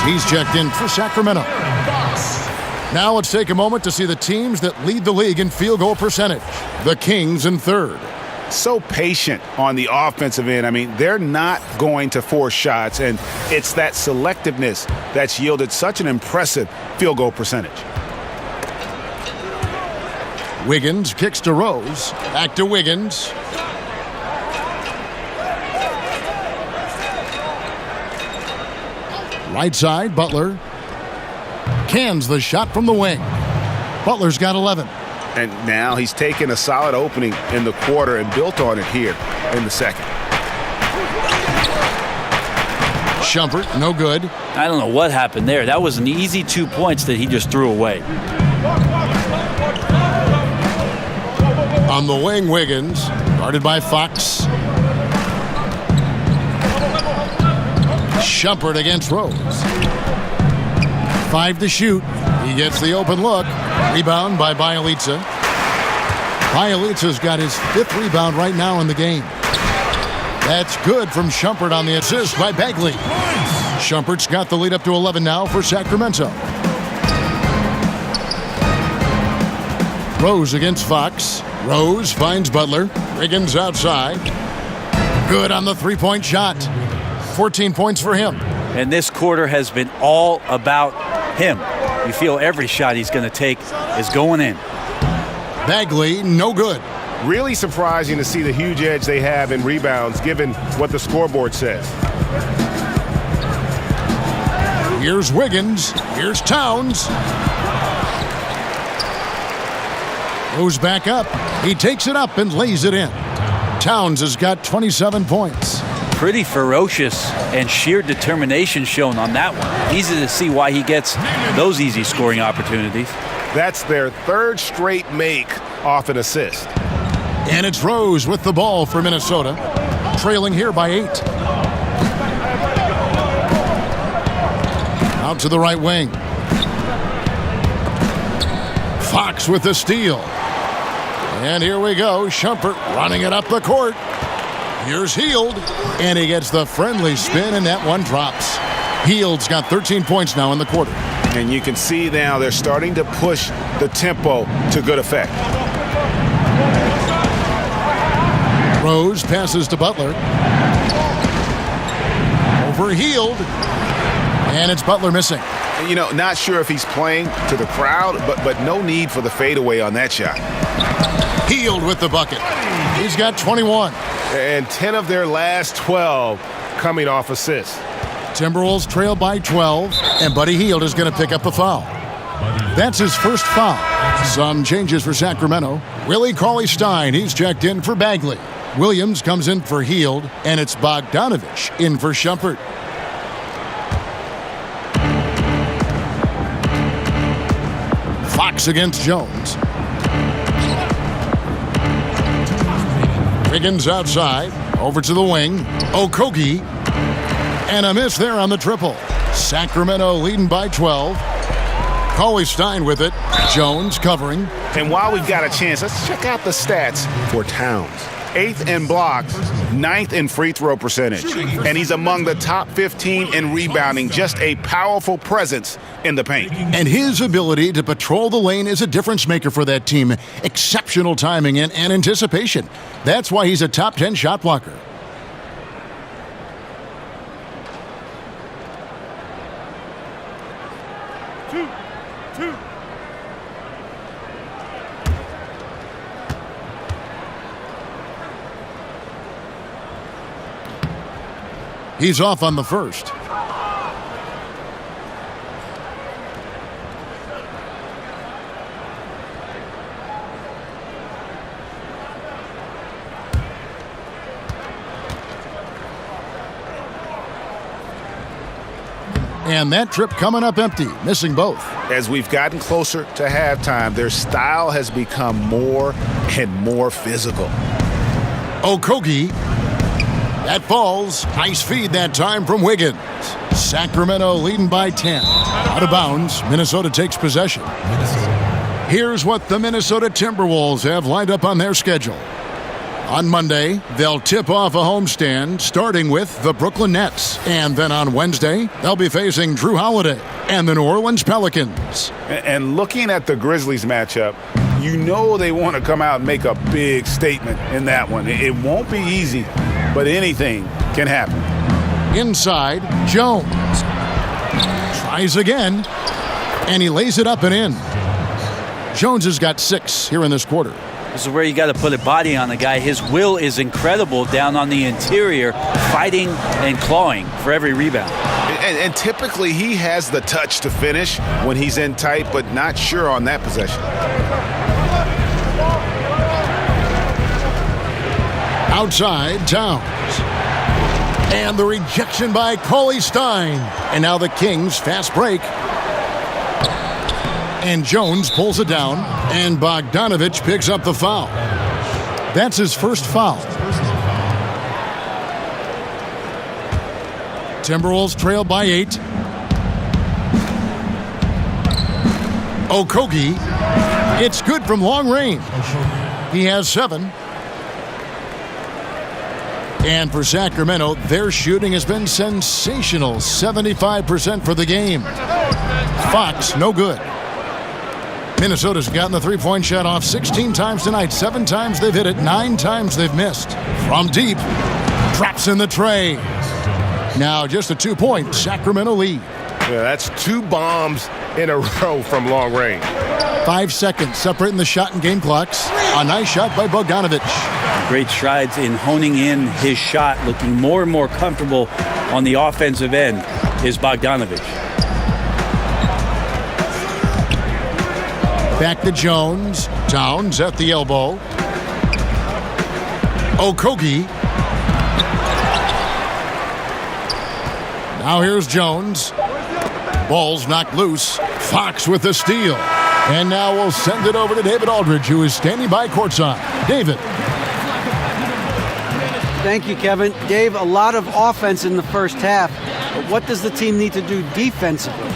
Speaker 2: He's checked in for Sacramento. Now let's take a moment to see the teams that lead the league in field goal percentage. The Kings in third.
Speaker 6: So patient on the offensive end. I mean, they're not going to force shots, and it's that selectiveness that's yielded such an impressive field goal percentage.
Speaker 2: Wiggins kicks to Rose. Back to Wiggins. Right side, Butler. Cans the shot from the wing. Butler's got 11.
Speaker 6: And now he's taken a solid opening in the quarter and built on it here in the second.
Speaker 2: Shumpert, no good.
Speaker 7: I don't know what happened there. That was an easy 2 points that he just threw away.
Speaker 2: On the wing, Wiggins, guarded by Fox. Shumpert against Rose. 5 to shoot. He gets the open look. Rebound by Bjelica. Bjelica's got his 5th rebound right now in the game. That's good from Shumpert on the assist by Bagley. Shumpert's got the lead up to 11 now for Sacramento. Rose against Fox. Rose finds Butler. Wiggins outside. Good on the three-point shot. 14 points for him.
Speaker 7: And this quarter has been all about him. You feel every shot he's going to take is going in.
Speaker 2: Bagley, no good.
Speaker 10: Really surprising to see the huge edge they have in rebounds given what the scoreboard says.
Speaker 2: Here's Wiggins. Here's Towns. Goes back up. He takes it up and lays it in. Towns has got 27 points.
Speaker 7: Pretty ferocious and sheer determination shown on that one. Easy to see why he gets those easy scoring opportunities.
Speaker 10: That's their 3rd straight make off an assist.
Speaker 2: And it's Rose with the ball for Minnesota, trailing here by 8. Out to the right wing. Fox with the steal. And here we go, Shumpert running it up the court. Here's Hield, and he gets the friendly spin, and that one drops. Hield's got 13 points now in the quarter.
Speaker 6: And you can see now they're starting to push the tempo to good effect.
Speaker 2: Rose passes to Butler. Over Hield. And it's Butler missing.
Speaker 6: You know, not sure if he's playing to the crowd, but no need for the fadeaway on that shot.
Speaker 2: Hield with the bucket. He's got 21.
Speaker 10: And 10 of their last 12 coming off assists.
Speaker 2: Timberwolves trail by 12, and Buddy Hield is going to pick up a foul. That's his first foul. Some changes for Sacramento. Willie Cauley-Stein, he's checked in for Bagley. Williams comes in for Hield, and it's Bogdanovich in for Shumpert. Fox against Jones. Wiggins outside, over to the wing. Okogie, and a miss there on the triple. Sacramento leading by 12. Cauley-Stein with it. Jones covering.
Speaker 6: And while we've got a chance, let's check out the stats for Towns. 8th in blocks, 9th in free throw percentage. And he's among the top 15 in rebounding. Just a powerful presence in the paint.
Speaker 2: And his ability to patrol the lane is a difference maker for that team. Exceptional timing and anticipation. That's why he's a top 10 shot blocker.
Speaker 10: Two.
Speaker 2: He's off on the first. And that trip coming up empty, missing both.
Speaker 6: As we've gotten closer to halftime, their style has become more and more physical.
Speaker 2: Okogie. That falls. Nice feed that time from Wiggins. Sacramento leading by 10. Out of bounds, Minnesota takes possession. Here's what the Minnesota Timberwolves have lined up on their schedule. On Monday, they'll tip off a homestand, starting with the Brooklyn Nets. And then on Wednesday, they'll be facing Drew Holiday and the New Orleans Pelicans.
Speaker 6: And looking at the Grizzlies matchup, you know they want to come out and make a big statement in that one. It won't be easy, but anything can happen.
Speaker 2: Inside, Jones. Tries again, and he lays it up and in. Jones has got 6 here in this quarter.
Speaker 7: This is where you got to put a body on the guy. His will is incredible down on the interior, fighting and clawing for every rebound.
Speaker 6: And typically he has the touch to finish when he's in tight, but not sure on that possession.
Speaker 2: Outside, Towns. And the rejection by Cauley-Stein. And now the Kings fast break. And Jones pulls it down, and Bogdanovich picks up the foul. That's his first foul. Timberwolves trail by 8. Okogie. It's good from long range. He has 7. And for Sacramento, their shooting has been sensational. 75% for the game. Fox, no good. Minnesota's gotten the three-point shot off 16 times tonight. 7 times they've hit it, 9 times they've missed. From deep, drops in the tray. Now just a 2-point Sacramento lead.
Speaker 10: Yeah, that's 2 bombs in a row from long range.
Speaker 2: 5 seconds separating the shot and game clocks. A nice shot by Bogdanovich.
Speaker 7: Great strides in honing in his shot, looking more and more comfortable on the offensive end is Bogdanovich.
Speaker 2: Back to Jones. Towns at the elbow. Okogie. Now here's Jones. Ball's knocked loose. Fox with the steal. And now we'll send it over to David Aldridge, who is standing by courtside. David.
Speaker 11: Thank you, Kevin. Dave, a lot of offense in the first half. But what does the team need to do defensively?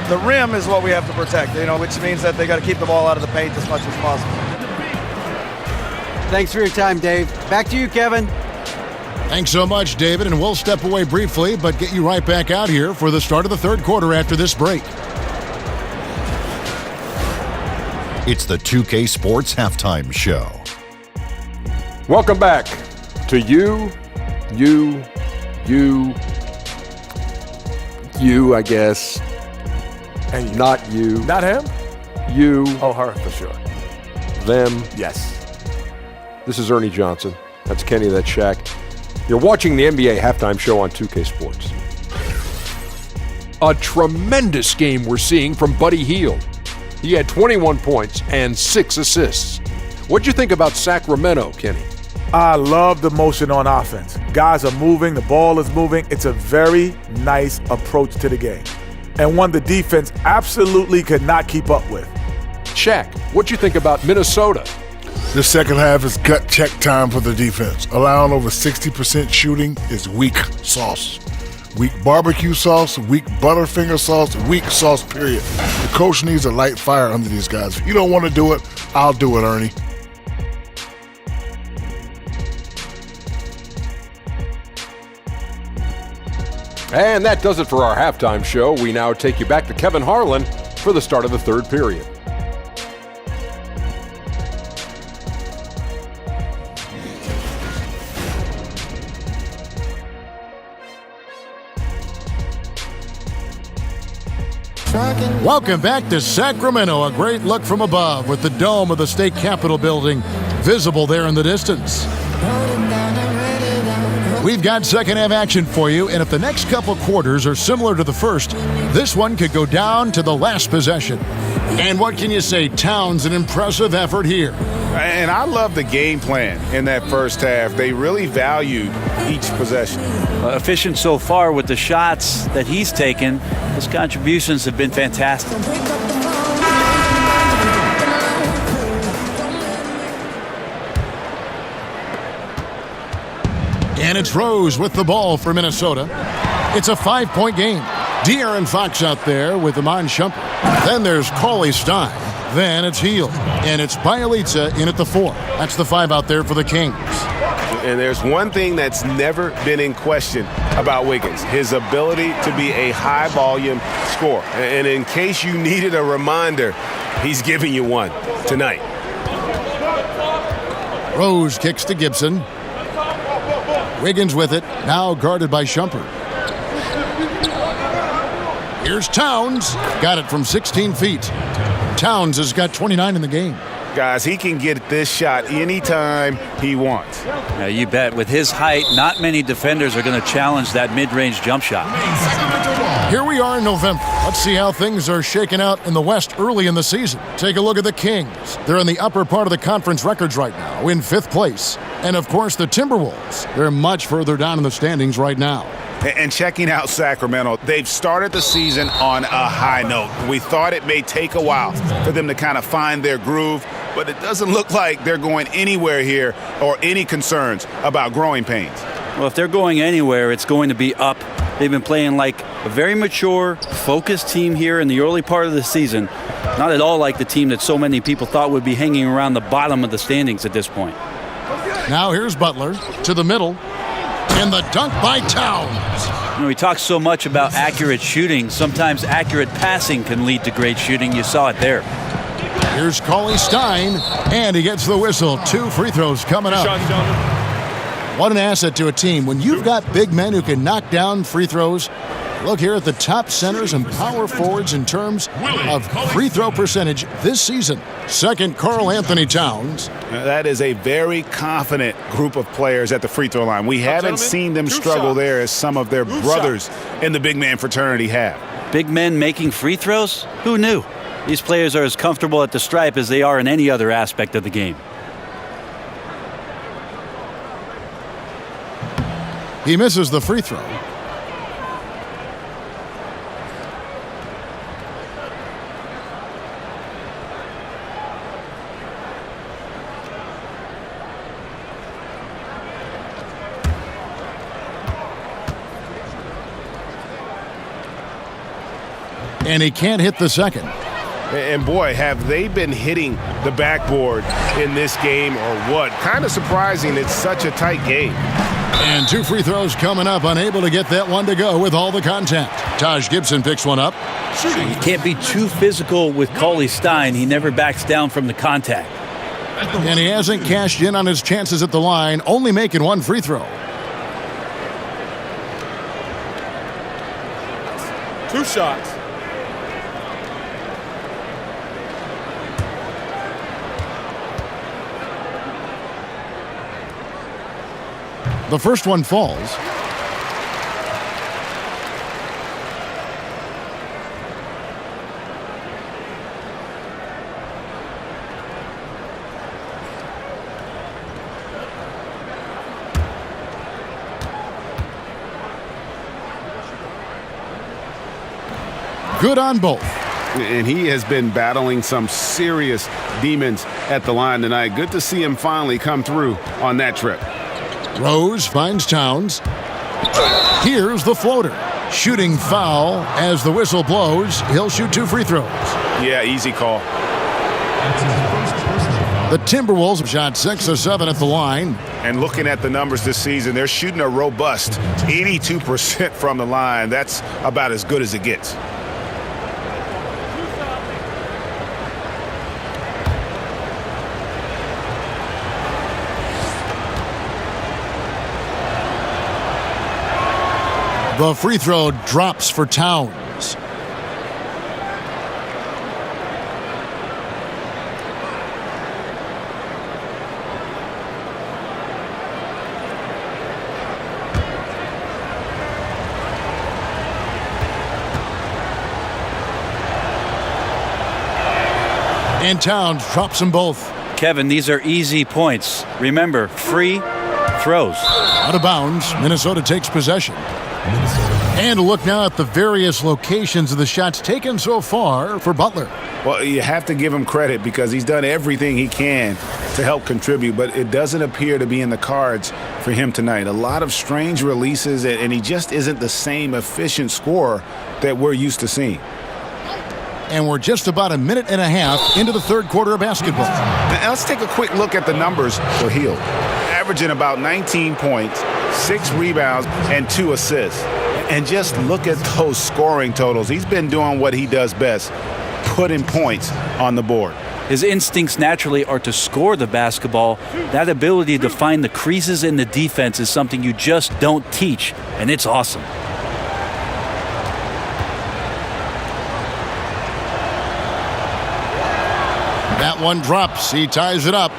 Speaker 12: The rim is what we have to protect, which means that they got to keep the ball out of the paint as much as possible.
Speaker 11: Thanks for your time, Dave. Back to you, Kevin.
Speaker 2: Thanks so much, David, and we'll step away briefly, but get you right back out here for the start of the third quarter after this break.
Speaker 13: It's the 2K Sports Halftime Show.
Speaker 3: Welcome back to you, I guess.
Speaker 5: And
Speaker 3: not you.
Speaker 5: Not him?
Speaker 3: You.
Speaker 5: Oh, her, for sure.
Speaker 3: Them.
Speaker 5: Yes.
Speaker 3: This is Ernie Johnson. That's Kenny, that's Shaq. You're watching the NBA Halftime Show on 2K Sports. A tremendous game we're seeing from Buddy Hield. He had 21 points and 6 assists. What'd you think about Sacramento, Kenny?
Speaker 5: I love the motion on offense. Guys are moving, the ball is moving. It's a very nice approach to the game, and one the defense absolutely could not keep up with.
Speaker 3: Shaq, what'd you think about Minnesota?
Speaker 4: The second half is gut check time for the defense. Allowing over 60% shooting is weak sauce. Weak barbecue sauce, weak Butterfinger sauce, weak sauce, period. The coach needs a light fire under these guys. If you don't want to do it, I'll do it, Ernie.
Speaker 3: And that does it for our halftime show. We now take you back to Kevin Harlan for the start of the third period.
Speaker 2: Welcome back to Sacramento. A great look from above with the dome of the state capitol building visible there in the distance. We've got second half action for you, and if the next couple quarters are similar to the first, this one could go down to the last possession. And what can you say? Towns, an impressive effort here.
Speaker 6: And I love the game plan in that first half. They really valued each possession.
Speaker 7: Efficient so far with the shots that he's taken. His contributions have been fantastic.
Speaker 2: And it's Rose with the ball for Minnesota. It's a 5-point game. De'Aaron Fox out there with Iman Shumpert. Then there's Cauley Stein. Then it's Hield. And it's Bielitsa in at the 4. That's the 5 out there for the Kings.
Speaker 6: And there's one thing that's never been in question about Wiggins, his ability to be a high-volume scorer. And in case you needed a reminder, he's giving you one tonight.
Speaker 2: Rose kicks to Gibson. Wiggins with it, now guarded by Shumpert. Here's Towns. Got it from 16 feet. Towns has got 29 in the game.
Speaker 6: Guys, he can get this shot anytime he wants.
Speaker 7: Yeah, you bet. With his height, not many defenders are going to challenge that mid-range jump shot.
Speaker 2: Here we are in November. Let's see how things are shaking out in the West early in the season. Take a look at the Kings. They're in the upper part of the conference records right now, in 5th place. And, of course, the Timberwolves. They're much further down in the standings right now.
Speaker 6: And checking out Sacramento, they've started the season on a high note. We thought it may take a while for them to kind of find their groove, but it doesn't look like they're going anywhere here or any concerns about growing pains.
Speaker 7: Well, if they're going anywhere, it's going to be up. They've been playing like a very mature, focused team here in the early part of the season. Not at all like the team that so many people thought would be hanging around the bottom of the standings at this point.
Speaker 2: Now here's Butler to the middle. And the dunk by Towns.
Speaker 7: You know, we talk so much about accurate shooting. Sometimes accurate passing can lead to great shooting. You saw it there.
Speaker 2: Here's Cauley Stein, and he gets the whistle. 2 free throws coming up. What an asset to a team. When you've got big men who can knock down free throws, look here at the top centers and power forwards in terms of free throw percentage this season. Second, Karl-Anthony Towns.
Speaker 6: That is a very confident group of players at the free throw line. We haven't seen them struggle there as some of their brothers in the big man fraternity have.
Speaker 7: Big men making free throws? Who knew? These players are as comfortable at the stripe as they are in any other aspect of the game.
Speaker 2: He misses the free throw. And he can't hit the second.
Speaker 10: And boy, have they been hitting the backboard in this game or what? Kind of surprising it's such a tight game.
Speaker 2: And 2 free throws coming up, unable to get that one to go with all the contact. Taj Gibson picks one up.
Speaker 7: You can't be too physical with Cauley Stein. He never backs down from the contact.
Speaker 2: And he hasn't cashed in on his chances at the line, only making 1 free throw.
Speaker 8: 2 shots.
Speaker 2: The first one falls. Good on both.
Speaker 10: And he has been battling some serious demons at the line tonight. Good to see him finally come through on that trip.
Speaker 2: Rose finds Towns. Here's the floater. Shooting foul as the whistle blows. He'll shoot 2 free throws.
Speaker 6: Yeah, easy call.
Speaker 2: The Timberwolves have shot 6 of 7 at the line.
Speaker 6: And looking at the numbers this season, they're shooting a robust 82% from the line. That's about as good as it gets.
Speaker 2: The free throw drops for Towns. And Towns drops them both.
Speaker 7: Kevin, these are easy points. Remember, free throws.
Speaker 2: Out of bounds, Minnesota takes possession. And a look now at the various locations of the shots taken so far for Butler.
Speaker 6: Well, you have to give him credit because he's done everything he can to help contribute, but it doesn't appear to be in the cards for him tonight. A lot of strange releases, and he just isn't the same efficient scorer that we're used to seeing.
Speaker 2: And we're just about a minute and a half into the third quarter of basketball.
Speaker 6: Now let's take a quick look at the numbers for Hield. Averaging about 19 points, 6 rebounds, and 2 assists. And just look at those scoring totals. He's been doing what he does best, putting points on the board.
Speaker 7: His instincts naturally are to score the basketball. That ability to find the creases in the defense is something you just don't teach, and it's awesome.
Speaker 2: That one drops. He ties it up.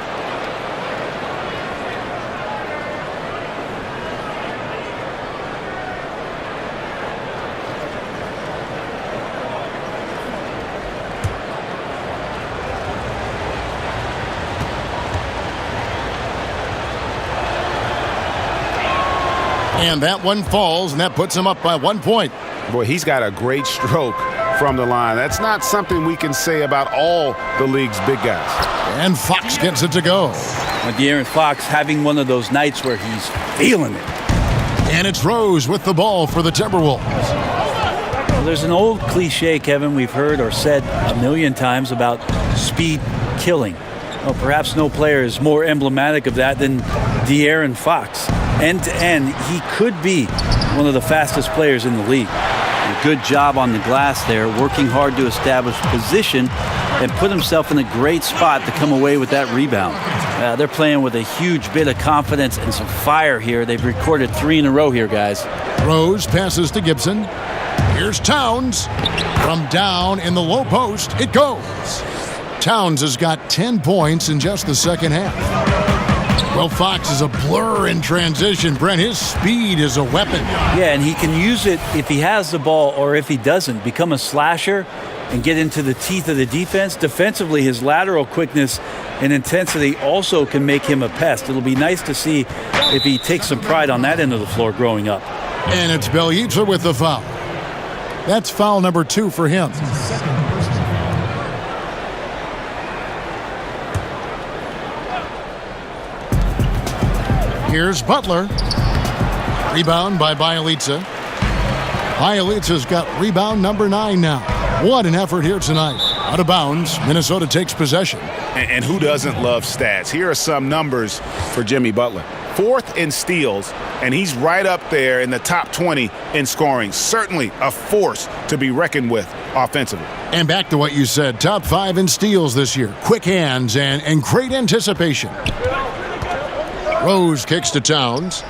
Speaker 2: And that one falls, and that puts him up by 1 point.
Speaker 10: Boy, he's got a great stroke from the line. That's not something we can say about all the league's big guys.
Speaker 2: And Fox gets it to go.
Speaker 7: De'Aaron Fox having one of those nights where he's feeling it.
Speaker 2: And it's Rose with the ball for the Timberwolves.
Speaker 7: Well, there's an old cliche, Kevin, we've heard or said a million times about speed killing. Well, perhaps no player is more emblematic of that than De'Aaron Fox. End to end, he could be one of the fastest players in the league. A good job on the glass there, working hard to establish position and put himself in a great spot to come away with that rebound. They're playing with a huge bit of confidence and some fire here. They've recorded 3 in a row here, guys.
Speaker 2: Rose passes to Gibson. Here's Towns. From down in the low post, it goes. Towns has got 10 points in just the second half. Well, Fox is a blur in transition. Brent, his speed is a weapon.
Speaker 7: Yeah, and he can use it if he has the ball or if he doesn't. Become a slasher and get into the teeth of the defense. Defensively, his lateral quickness and intensity also can make him a pest. It'll be nice to see if he takes some pride on that end of the floor growing up.
Speaker 2: And it's Bjelica with the foul. That's foul number 2 for him. Here's Butler. Rebound by Bjelica. Bjelica's got rebound number 9 now. What an effort here tonight. Out of bounds, Minnesota takes possession.
Speaker 6: And who doesn't love stats? Here are some numbers for Jimmy Butler. 4th in steals, and he's right up there in the top 20 in scoring. Certainly a force to be reckoned with offensively.
Speaker 2: And back to what you said, top 5 in steals this year. Quick hands and great anticipation. Rose kicks to Towns.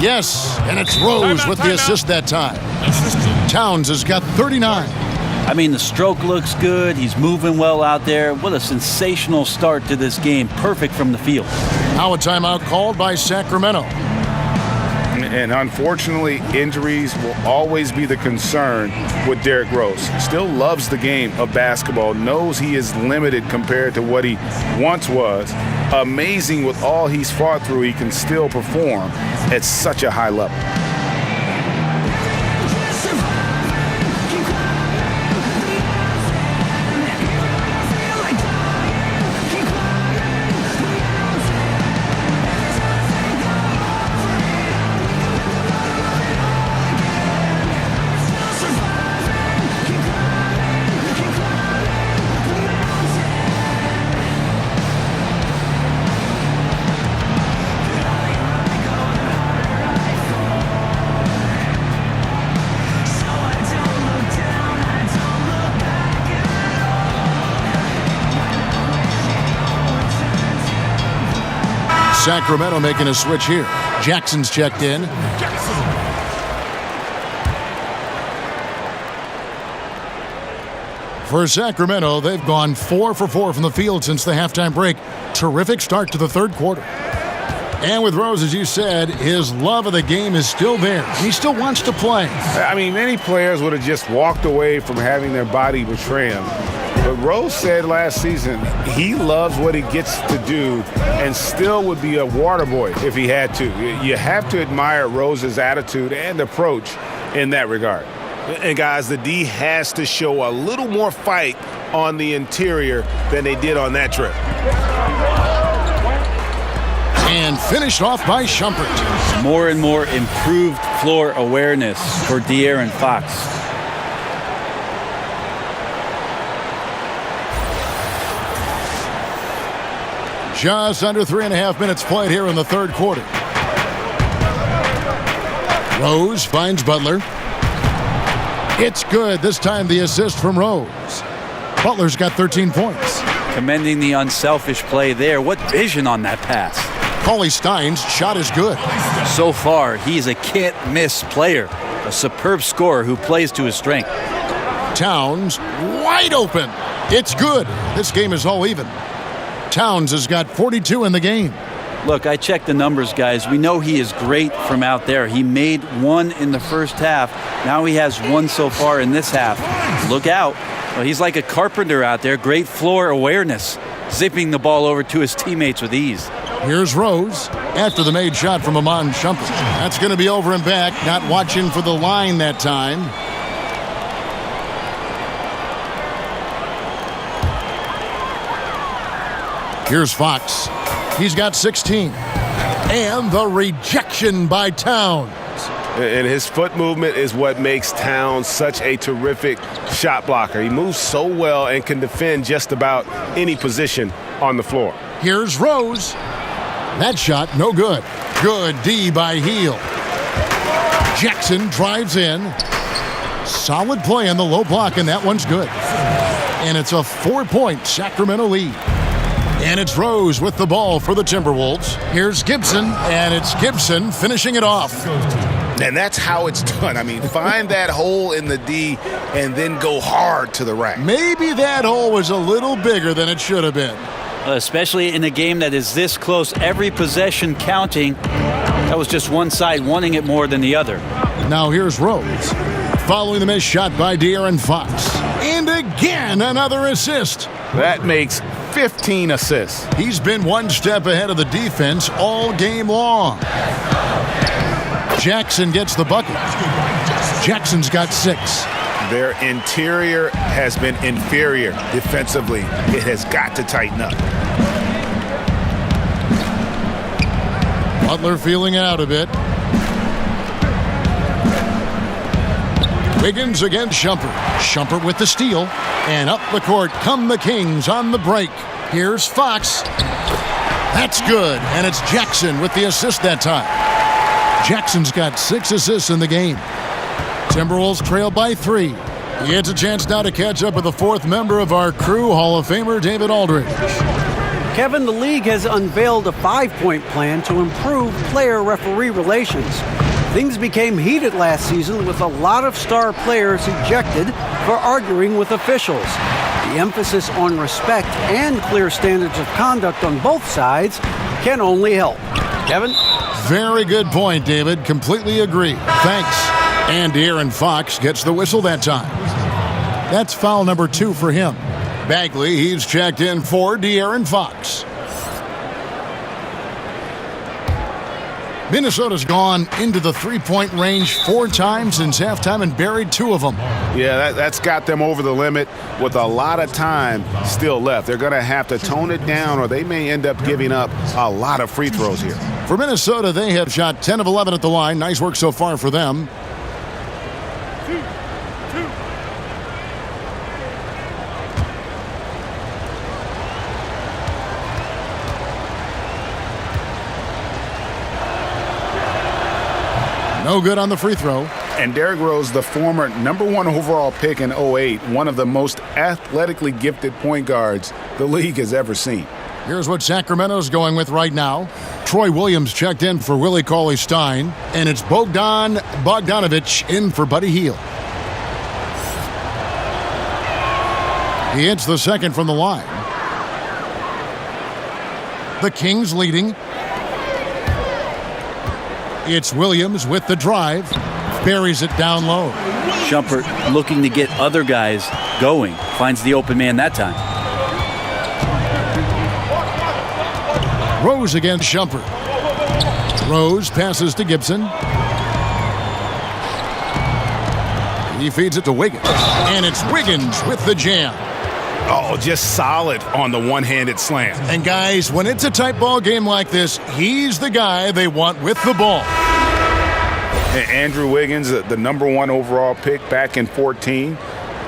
Speaker 2: Yes, and it's Rose with the assist that time. Towns has got 39.
Speaker 7: I mean, the stroke looks good. He's moving well out there. What a sensational start to this game. Perfect from the field.
Speaker 2: Now a timeout called by Sacramento.
Speaker 10: And unfortunately, injuries will always be the concern with Derrick Rose. Still loves the game of basketball, knows he is limited compared to what he once was. Amazing with all he's fought through, he can still perform at such a high level.
Speaker 2: Sacramento making a switch here. Jackson's checked in. For Sacramento, they've gone 4 for 4 from the field since the halftime break. Terrific start to the third quarter. And with Rose, as you said, his love of the game is still there. He still wants to play.
Speaker 10: I mean, many players would have just walked away from having their body betray him. But Rose said last season he loves what he gets to do and still would be a water boy if he had to. You have to admire Rose's attitude and approach in that regard.
Speaker 6: And guys, the D has to show a little more fight on the interior than they did on that trip.
Speaker 2: And finished off by Shumpert.
Speaker 7: More and more improved floor awareness for De'Aaron Fox.
Speaker 2: Just under 3.5 minutes played here in the third quarter. Rose finds Butler. It's good. This time the assist from Rose. Butler's got 13 points.
Speaker 7: Commending the unselfish play there. What vision on that pass.
Speaker 2: Cauley-Stein's shot is good.
Speaker 7: So far, he's a can't-miss player. A superb scorer who plays to his strength.
Speaker 2: Towns wide open. It's good. This game is all even. Towns has got 42 in the game.
Speaker 7: Look, I checked the numbers, guys. We know he is great from out there. He made 1 in the first half. Now he has 1 so far in this half. Look out. Well, he's like a carpenter out there. Great floor awareness. Zipping the ball over to his teammates with ease.
Speaker 2: Here's Rose after the made shot from Amon Shumpert. That's going to be over and back. Not watching for the line that time. Here's Fox. He's got 16. And the rejection by Towns.
Speaker 10: And his foot movement is what makes Towns such a terrific shot blocker. He moves so well and can defend just about any position on the floor.
Speaker 2: Here's Rose. That shot, no good. Good D by Heel. Jackson drives in. Solid play on the low block, and that one's good. And it's a 4-point Sacramento lead. And it's Rose with the ball for the Timberwolves. Here's Gibson, and it's Gibson finishing it off.
Speaker 6: And that's how it's done. I mean, find that hole in the D and then go hard to the rack.
Speaker 2: Maybe that hole was a little bigger than it should have been.
Speaker 7: Especially in a game that is this close, every possession counting. That was just one side wanting it more than the other.
Speaker 2: Now here's Rose. Following the missed shot by De'Aaron Fox. And again, another assist.
Speaker 6: That makes 15 assists.
Speaker 2: He's been one step ahead of the defense all game long. Jackson gets the bucket. Jackson's got 6.
Speaker 6: Their interior has been inferior defensively. It has got to tighten up.
Speaker 2: Butler feeling it out a bit. Wiggins against Shumpert. Shumpert with the steal. And up the court come the Kings on the break. Here's Fox. That's good. And it's Jackson with the assist that time. Jackson's got 6 assists in the game. Timberwolves trail by 3. He gets a chance now to catch up with the 4th member of our crew, Hall of Famer David Aldridge.
Speaker 11: Kevin, the league has unveiled a 5-point plan to improve player-referee relations. Things became heated last season with a lot of star players ejected for arguing with officials. The emphasis on respect and clear standards of conduct on both sides can only help. Kevin?
Speaker 2: Very good point, David. Completely agree. Thanks. And De'Aaron Fox gets the whistle that time. That's foul number 2 for him. Bagley, he's checked in for De'Aaron Fox. Minnesota's gone into the 3-point range 4 times since halftime and buried 2 of them.
Speaker 10: Yeah, that's got them over the limit with a lot of time still left. They're going to have to tone it down or they may end up giving up a lot of free throws here.
Speaker 2: For Minnesota, they have shot 10 of 11 at the line. Nice work so far for them. No good on the free throw.
Speaker 6: And Derrick Rose, the former #1 overall pick in 2008, one of the most athletically gifted point guards the league has ever seen.
Speaker 2: Here's what Sacramento's going with right now. Troy Williams checked in for Willie Cauley-Stein, and it's Bogdan Bogdanovic in for Buddy Hield. He hits the second from the line. The Kings leading. It's Williams with the drive. Buries it down low.
Speaker 7: Shumpert looking to get other guys going. Finds the open man that time.
Speaker 2: Rose against Shumpert. Rose passes to Gibson. He feeds it to Wiggins. And it's Wiggins with the jam.
Speaker 6: Oh, just solid on the one-handed slam.
Speaker 2: And guys, when it's a tight ball game like this, he's the guy they want with the ball.
Speaker 6: And Andrew Wiggins, the #1 overall pick back in 2014.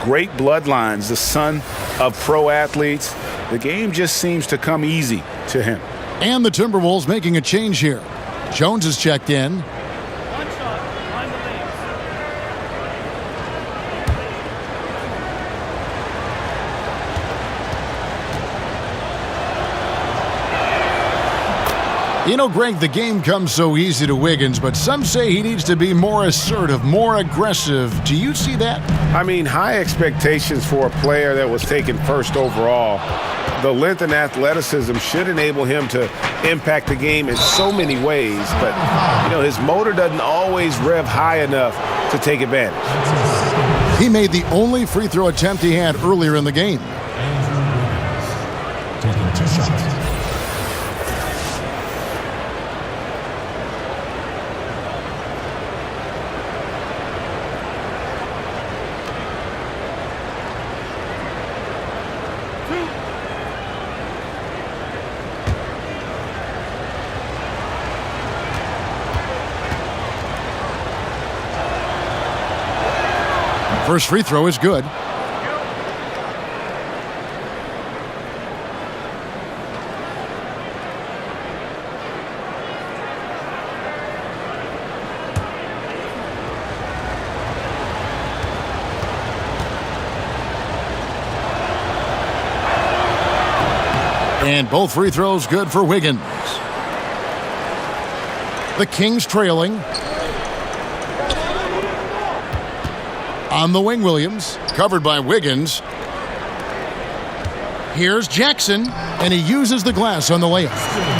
Speaker 6: Great bloodlines, the son of pro athletes. The game just seems to come easy to him.
Speaker 2: And the Timberwolves making a change here. Jones is checked in. You know, Greg, the game comes so easy to Wiggins, but some say he needs to be more assertive, more aggressive. Do you see that?
Speaker 10: I mean, high expectations for a player that was taken first overall. The length and athleticism should enable him to impact the game in so many ways, but, you know, his motor doesn't always rev high enough to take advantage.
Speaker 2: He made the only free throw attempt he had earlier in the game.
Speaker 13: Taking 2 shots.
Speaker 2: First free throw is good. And both free throws good for Wiggins. The Kings trailing. On the wing, Williams, covered by Wiggins. Here's Jackson, and he uses the glass on the layup.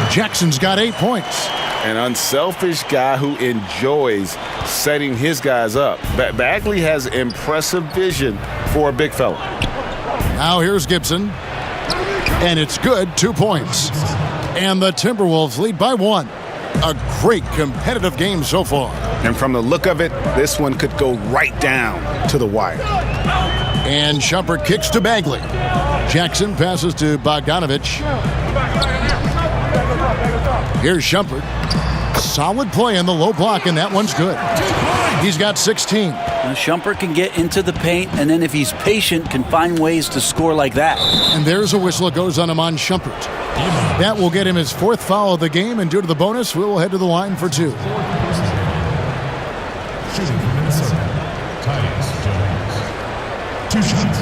Speaker 2: Jackson's got 8 points.
Speaker 10: An unselfish guy who enjoys setting his guys up. Bagley has impressive vision for a big fella.
Speaker 2: Now here's Gibson, and it's good, 2 points. And the Timberwolves lead by 1. A great competitive game so far.
Speaker 6: And from the look of it, this one could go right down to the wire.
Speaker 2: And Shumpert kicks to Bagley. Jackson passes to Bogdanovic. Here's Shumpert. Solid play in the low block, and that one's good. He's got 16.
Speaker 7: Now, Shumpert can get into the paint, and then if he's patient, can find ways to score like that.
Speaker 2: And there's a whistle. It goes on Iman Shumpert. That will get him his 4th foul of the game, and due to the bonus, we will head to the line for 2.
Speaker 14: Shooting from Minnesota, Tyus Jones. 2 shots.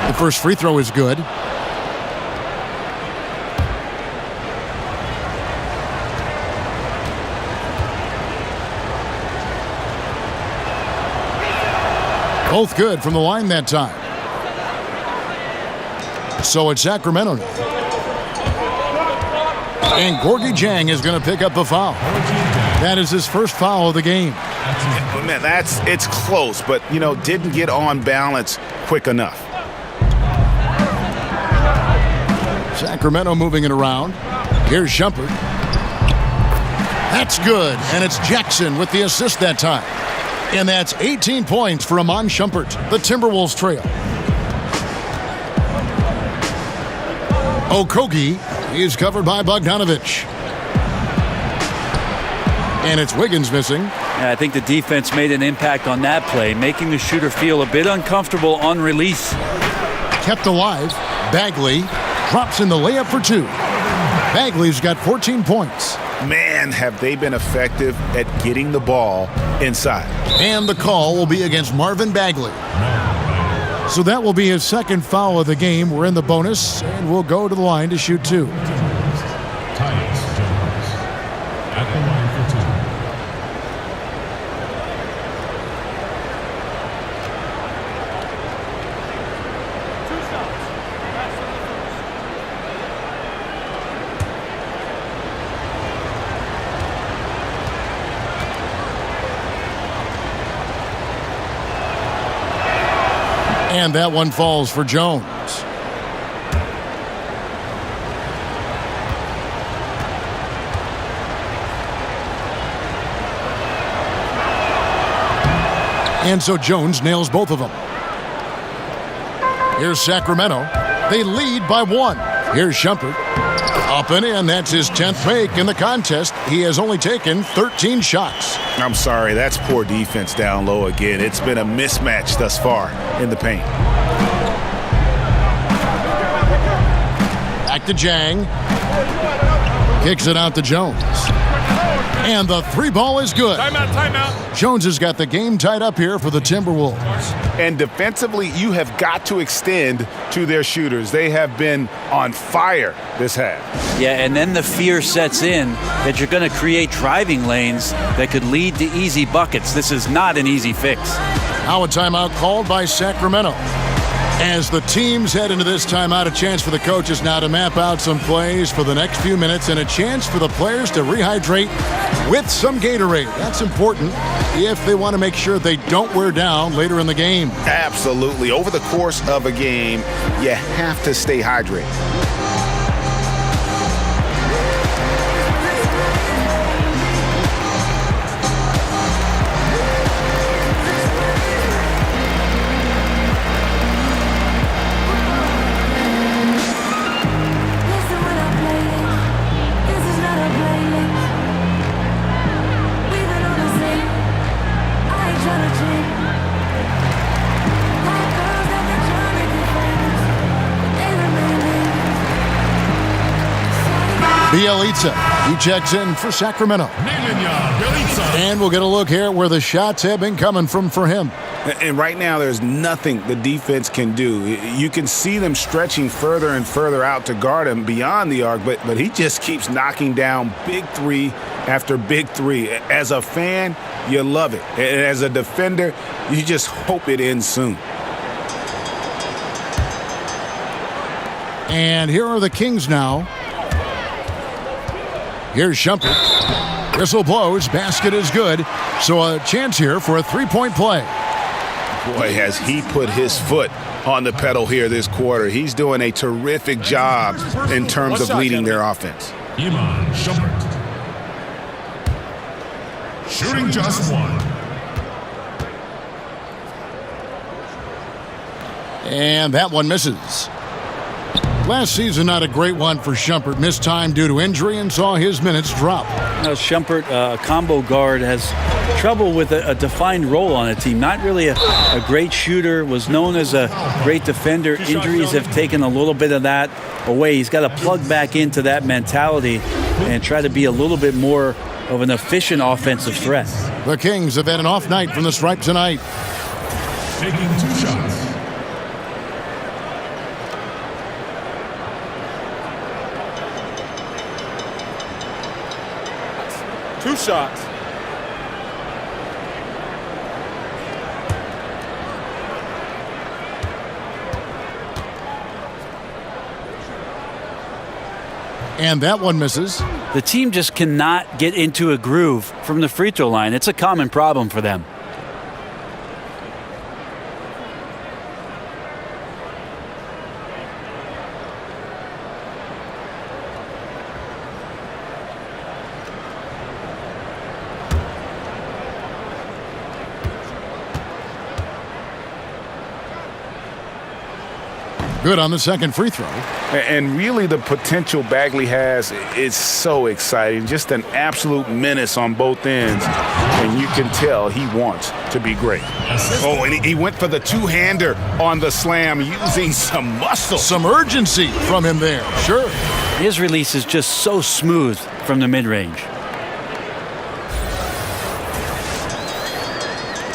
Speaker 2: The first free throw is good. Both good from the line that time. So it's Sacramento now. And Gorgui Dieng is going to pick up the foul. That is his first foul of the game.
Speaker 6: Man, it's close, but, didn't get on balance quick enough.
Speaker 2: Sacramento moving it around. Here's Shumpert. That's good, and it's Jackson with the assist that time. And that's 18 points for Iman Shumpert. The Timberwolves trail. Okogie is covered by Bogdanovic. And it's Wiggins missing.
Speaker 7: Yeah, I think the defense made an impact on that play, making the shooter feel a bit uncomfortable on release.
Speaker 2: Kept alive. Bagley drops in the layup for 2. Bagley's got 14 points.
Speaker 6: Man, have they been effective at getting the ball inside.
Speaker 2: And the call will be against Marvin Bagley. So that will be his second foul of the game. We're in the bonus, and we'll go to the line to shoot 2.
Speaker 14: Tyus Jones at the line for 2.
Speaker 2: And that one falls for Jones. And so Jones nails both of them. Here's Sacramento. They lead by 1. Here's Shumpert. Up and in. That's his 10th make in the contest. He has only taken 13 shots.
Speaker 6: I'm sorry, that's poor defense down low again. It's been a mismatch thus far in the paint.
Speaker 2: Back to Dieng. Kicks it out to Jones. And the 3-ball is good.
Speaker 8: Timeout.
Speaker 2: Jones has got the game tied up here for the Timberwolves.
Speaker 6: And defensively, you have got to extend to their shooters. They have been on fire this half.
Speaker 7: Yeah, and then the fear sets in that you're going to create driving lanes that could lead to easy buckets. This is not an easy fix.
Speaker 2: Now a timeout called by Sacramento. As the teams head into this timeout, a chance for the coaches now to map out some plays for the next few minutes and a chance for the players to rehydrate with some Gatorade. That's important if they want to make sure they don't wear down later in the game.
Speaker 6: Absolutely. Over the course of a game, you have to stay hydrated.
Speaker 2: Bielitsa, he checks in for Sacramento. And we'll get a look here at where the shots have been coming from for him.
Speaker 6: And right now, there's nothing the defense can do. You can see them stretching further and further out to guard him beyond the arc, but he just keeps knocking down big 3 after big 3. As a fan, you love it. And as a defender, you just hope it ends soon.
Speaker 2: And here are the Kings now. Here's Shumpert. Whistle blows. Basket is good. So a chance here for a 3-point play.
Speaker 6: Boy, has he put his foot on the pedal here this quarter. He's doing a terrific job in terms of leading their offense.
Speaker 14: Iman Shumpert. Shooting just one.
Speaker 2: And that one misses. Last season, not a great one for Shumpert. Missed time due to injury and saw his minutes drop.
Speaker 7: Now, Shumpert, a combo guard, has trouble with a defined role on a team. Not really a great shooter, was known as a great defender. Injuries have taken a little bit of that away. He's got to plug back into that mentality and try to be a little bit more of an efficient offensive threat.
Speaker 2: The Kings have had an off night from the stripe tonight.
Speaker 14: Taking 2 shots.
Speaker 8: Two shots.
Speaker 2: And that one misses.
Speaker 7: The team just cannot get into a groove from the free throw line. It's a common problem for them.
Speaker 2: Good on the second free throw.
Speaker 6: And really the potential Bagley has is so exciting. Just an absolute menace on both ends. And you can tell he wants to be great. Oh, and he went for the two-hander on the slam using some muscle.
Speaker 2: Some urgency from him there, sure.
Speaker 7: His release is just so smooth from the mid-range.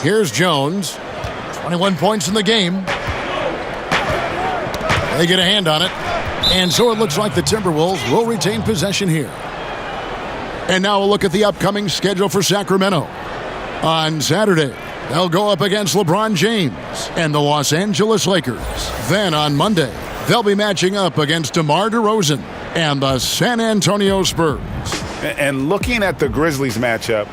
Speaker 2: Here's Jones. 21 points in the game. They get a hand on it. And so it looks like the Timberwolves will retain possession here. And now a look at the upcoming schedule for Sacramento. On Saturday, they'll go up against LeBron James and the Los Angeles Lakers. Then on Monday, they'll be matching up against DeMar DeRozan and the San Antonio Spurs.
Speaker 6: And looking at the Grizzlies matchup,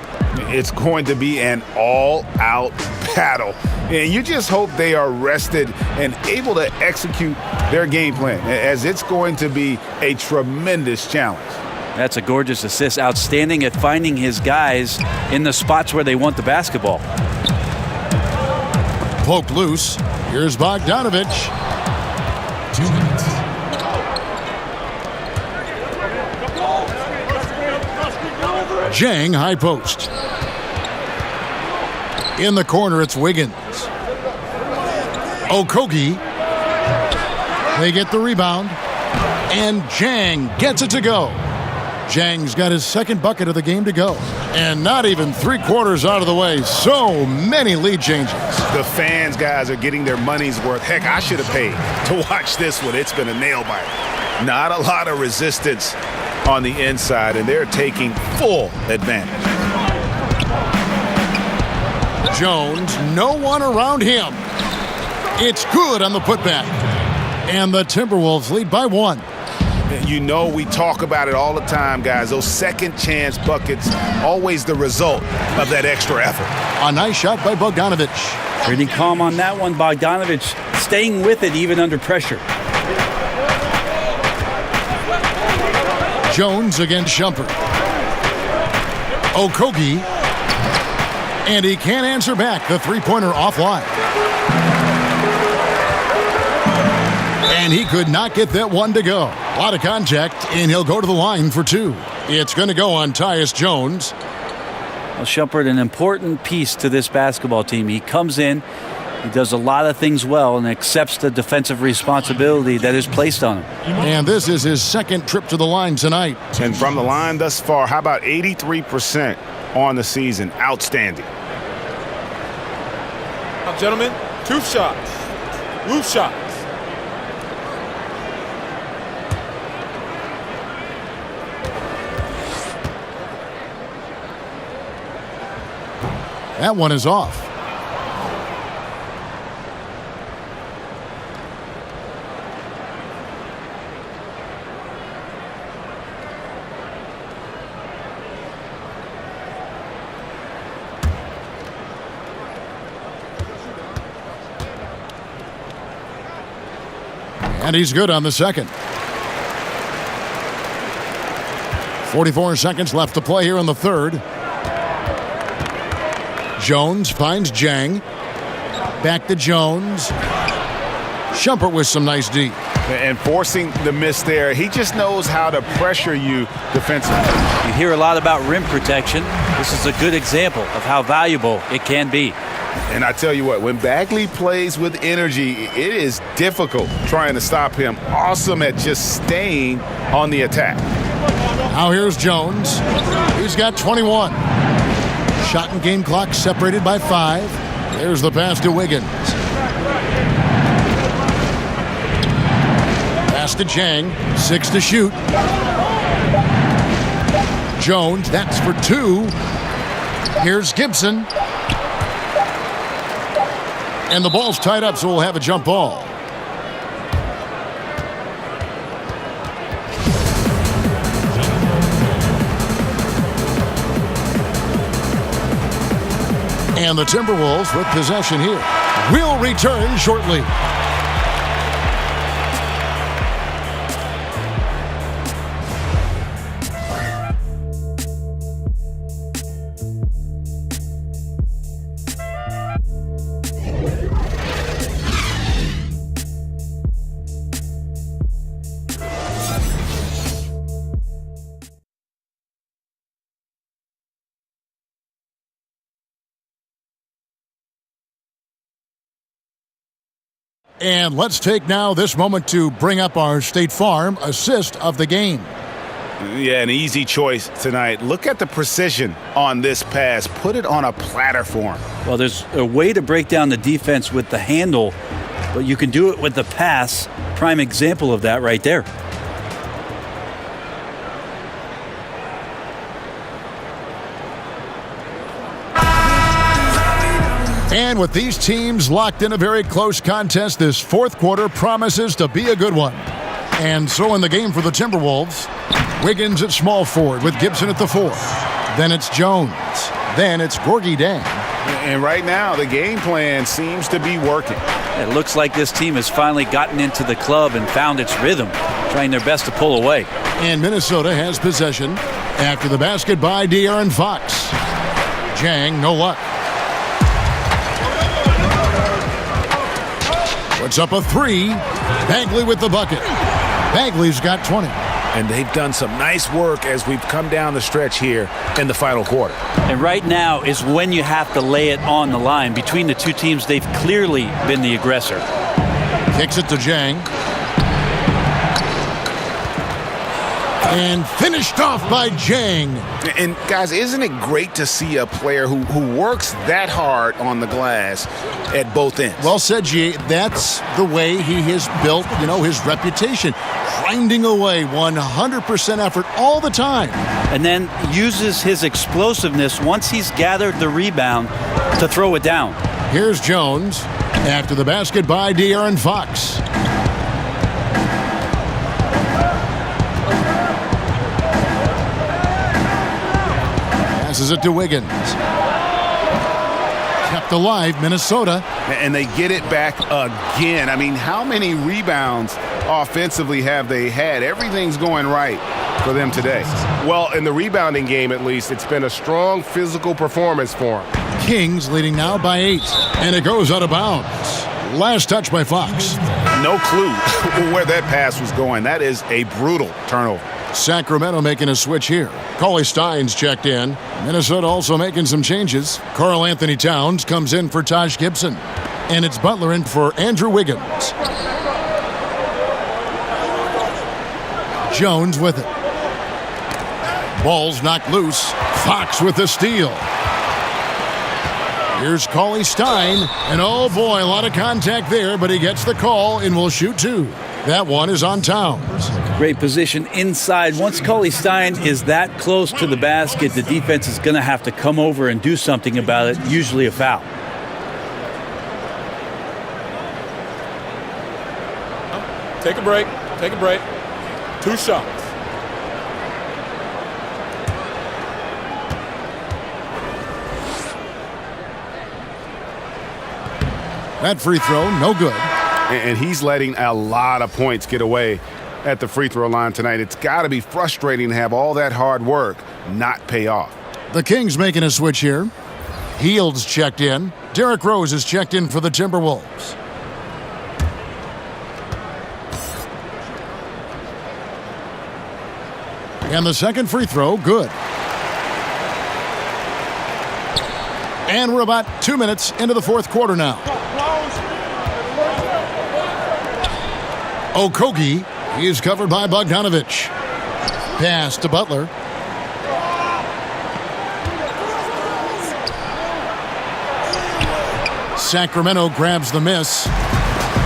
Speaker 6: it's going to be an all-out battle. And you just hope they are rested and able to execute their game plan, as it's going to be a tremendous challenge.
Speaker 7: That's a gorgeous assist. Outstanding at finding his guys in the spots where they want the basketball.
Speaker 2: Poked loose. Here's Bogdanovich.
Speaker 14: 2 minutes.
Speaker 2: Jang high post. In the corner, it's Wiggins. Okogie. They get the rebound. And Jang gets it to go. Jang's got his second bucket of the game to go. And not even 3/4 out of the way. So many lead changes.
Speaker 6: The fans, guys, are getting their money's worth. Heck, I should have paid to watch this one. It's been a nail biter. Not a lot of resistance on the inside, and they're taking full advantage.
Speaker 2: Jones, no one around him. It's good on the putback. And the Timberwolves lead by 1.
Speaker 6: You know, we talk about it all the time, guys. Those second chance buckets, always the result of that extra effort.
Speaker 2: A nice shot by Bogdanovich.
Speaker 7: Pretty calm on that one. Bogdanovich staying with it even under pressure.
Speaker 2: Jones against Shumpert. Okogie. And he can't answer back. The three-pointer offline. And he could not get that one to go. A lot of contact, and he'll go to the line for 2. It's going to go on Tyus Jones.
Speaker 7: Well, Shumpert, an important piece to this basketball team. He comes in, he does a lot of things well, and accepts the defensive responsibility that is placed on him.
Speaker 2: And this is his second trip to the line tonight.
Speaker 6: And from the line thus far, how about 83% on the season? Outstanding.
Speaker 8: Now, gentlemen, 2 shots. Loose shots.
Speaker 2: That one is off. And he's good on the second. 44 seconds left to play here in the third. Jones finds Jang. Back to Jones. Shumpert with some nice D.
Speaker 6: And forcing the miss there, he just knows how to pressure you defensively.
Speaker 7: You hear a lot about rim protection. This is a good example of how valuable it can be.
Speaker 6: And I tell you what, when Bagley plays with energy, it is difficult trying to stop him. Awesome at just staying on the attack.
Speaker 2: Now here's Jones. He's got 21. Shot and game clock separated by 5. There's the pass to Wiggins. Pass to Jang. 6 to shoot. Jones, that's for 2. Here's Gibson. And the ball's tied up, so we'll have a jump ball. And the Timberwolves with possession here. We'll return shortly. And let's take now this moment to bring up our State Farm assist of the game.
Speaker 6: Yeah, an easy choice tonight. Look at the precision on this pass. Put it on a platter for him.
Speaker 7: Well, there's a way to break down the defense with the handle, but you can do it with the pass. Prime example of that right there.
Speaker 2: And with these teams locked in a very close contest, this fourth quarter promises to be a good one. And so in the game for the Timberwolves, Wiggins at small forward with Gibson at the 4. Then it's Jones. Then it's Gorgie Dang.
Speaker 6: And right now, the game plan seems to be working.
Speaker 7: It looks like this team has finally gotten into the club and found its rhythm, trying their best to pull away.
Speaker 2: And Minnesota has possession after the basket by De'Aaron Fox. Jang, no luck. Puts up a 3. Bagley with the bucket. Bagley's got 20.
Speaker 10: And they've done some nice work as we've come down the stretch here in the final quarter.
Speaker 7: And right now is when you have to lay it on the line. Between the two teams, they've clearly been the aggressor.
Speaker 2: Kicks it to Jang. And finished off by Jang.
Speaker 6: And guys, isn't it great to see a player who works that hard on the glass at both ends?
Speaker 2: Well said, G. That's the way he has built, his reputation. Grinding away, 100% effort all the time.
Speaker 7: And then uses his explosiveness once he's gathered the rebound to throw it down.
Speaker 2: Here's Jones after the basket by De'Aaron Fox. Passes it to Wiggins. Kept alive, Minnesota.
Speaker 6: And they get it back again. I mean, how many rebounds offensively have they had? Everything's going right for them today.
Speaker 10: Well, in the rebounding game, at least, it's been a strong physical performance for them.
Speaker 2: Kings leading now by 8. And it goes out of bounds. Last touch by Fox.
Speaker 6: No clue where that pass was going. That is a brutal turnover.
Speaker 2: Sacramento making a switch here. Cauley-Stein's checked in. Minnesota also making some changes. Karl-Anthony Towns comes in for Taj Gibson. And it's Butler in for Andrew Wiggins. Jones with it. Ball's knocked loose. Fox with the steal. Here's Cauley-Stein. And oh boy, a lot of contact there, but he gets the call and will shoot 2. That one is on Towns.
Speaker 7: Great position inside. Once Cauley-Stein is that close to the basket, the defense is going to have to come over and do something about it, usually a foul.
Speaker 8: Take a break. Take a break. 2 shots.
Speaker 2: That free throw, no good.
Speaker 10: And he's letting a lot of points get away at the free throw line tonight. It's got to be frustrating to have all that hard work not pay off.
Speaker 2: The Kings making a switch here. Hield's checked in. Derrick Rose is checked in for the Timberwolves. And the second free throw, good. And we're about 2 minutes into the fourth quarter now. Okogie is covered by Bogdanovich. Pass to Butler. Sacramento grabs the miss.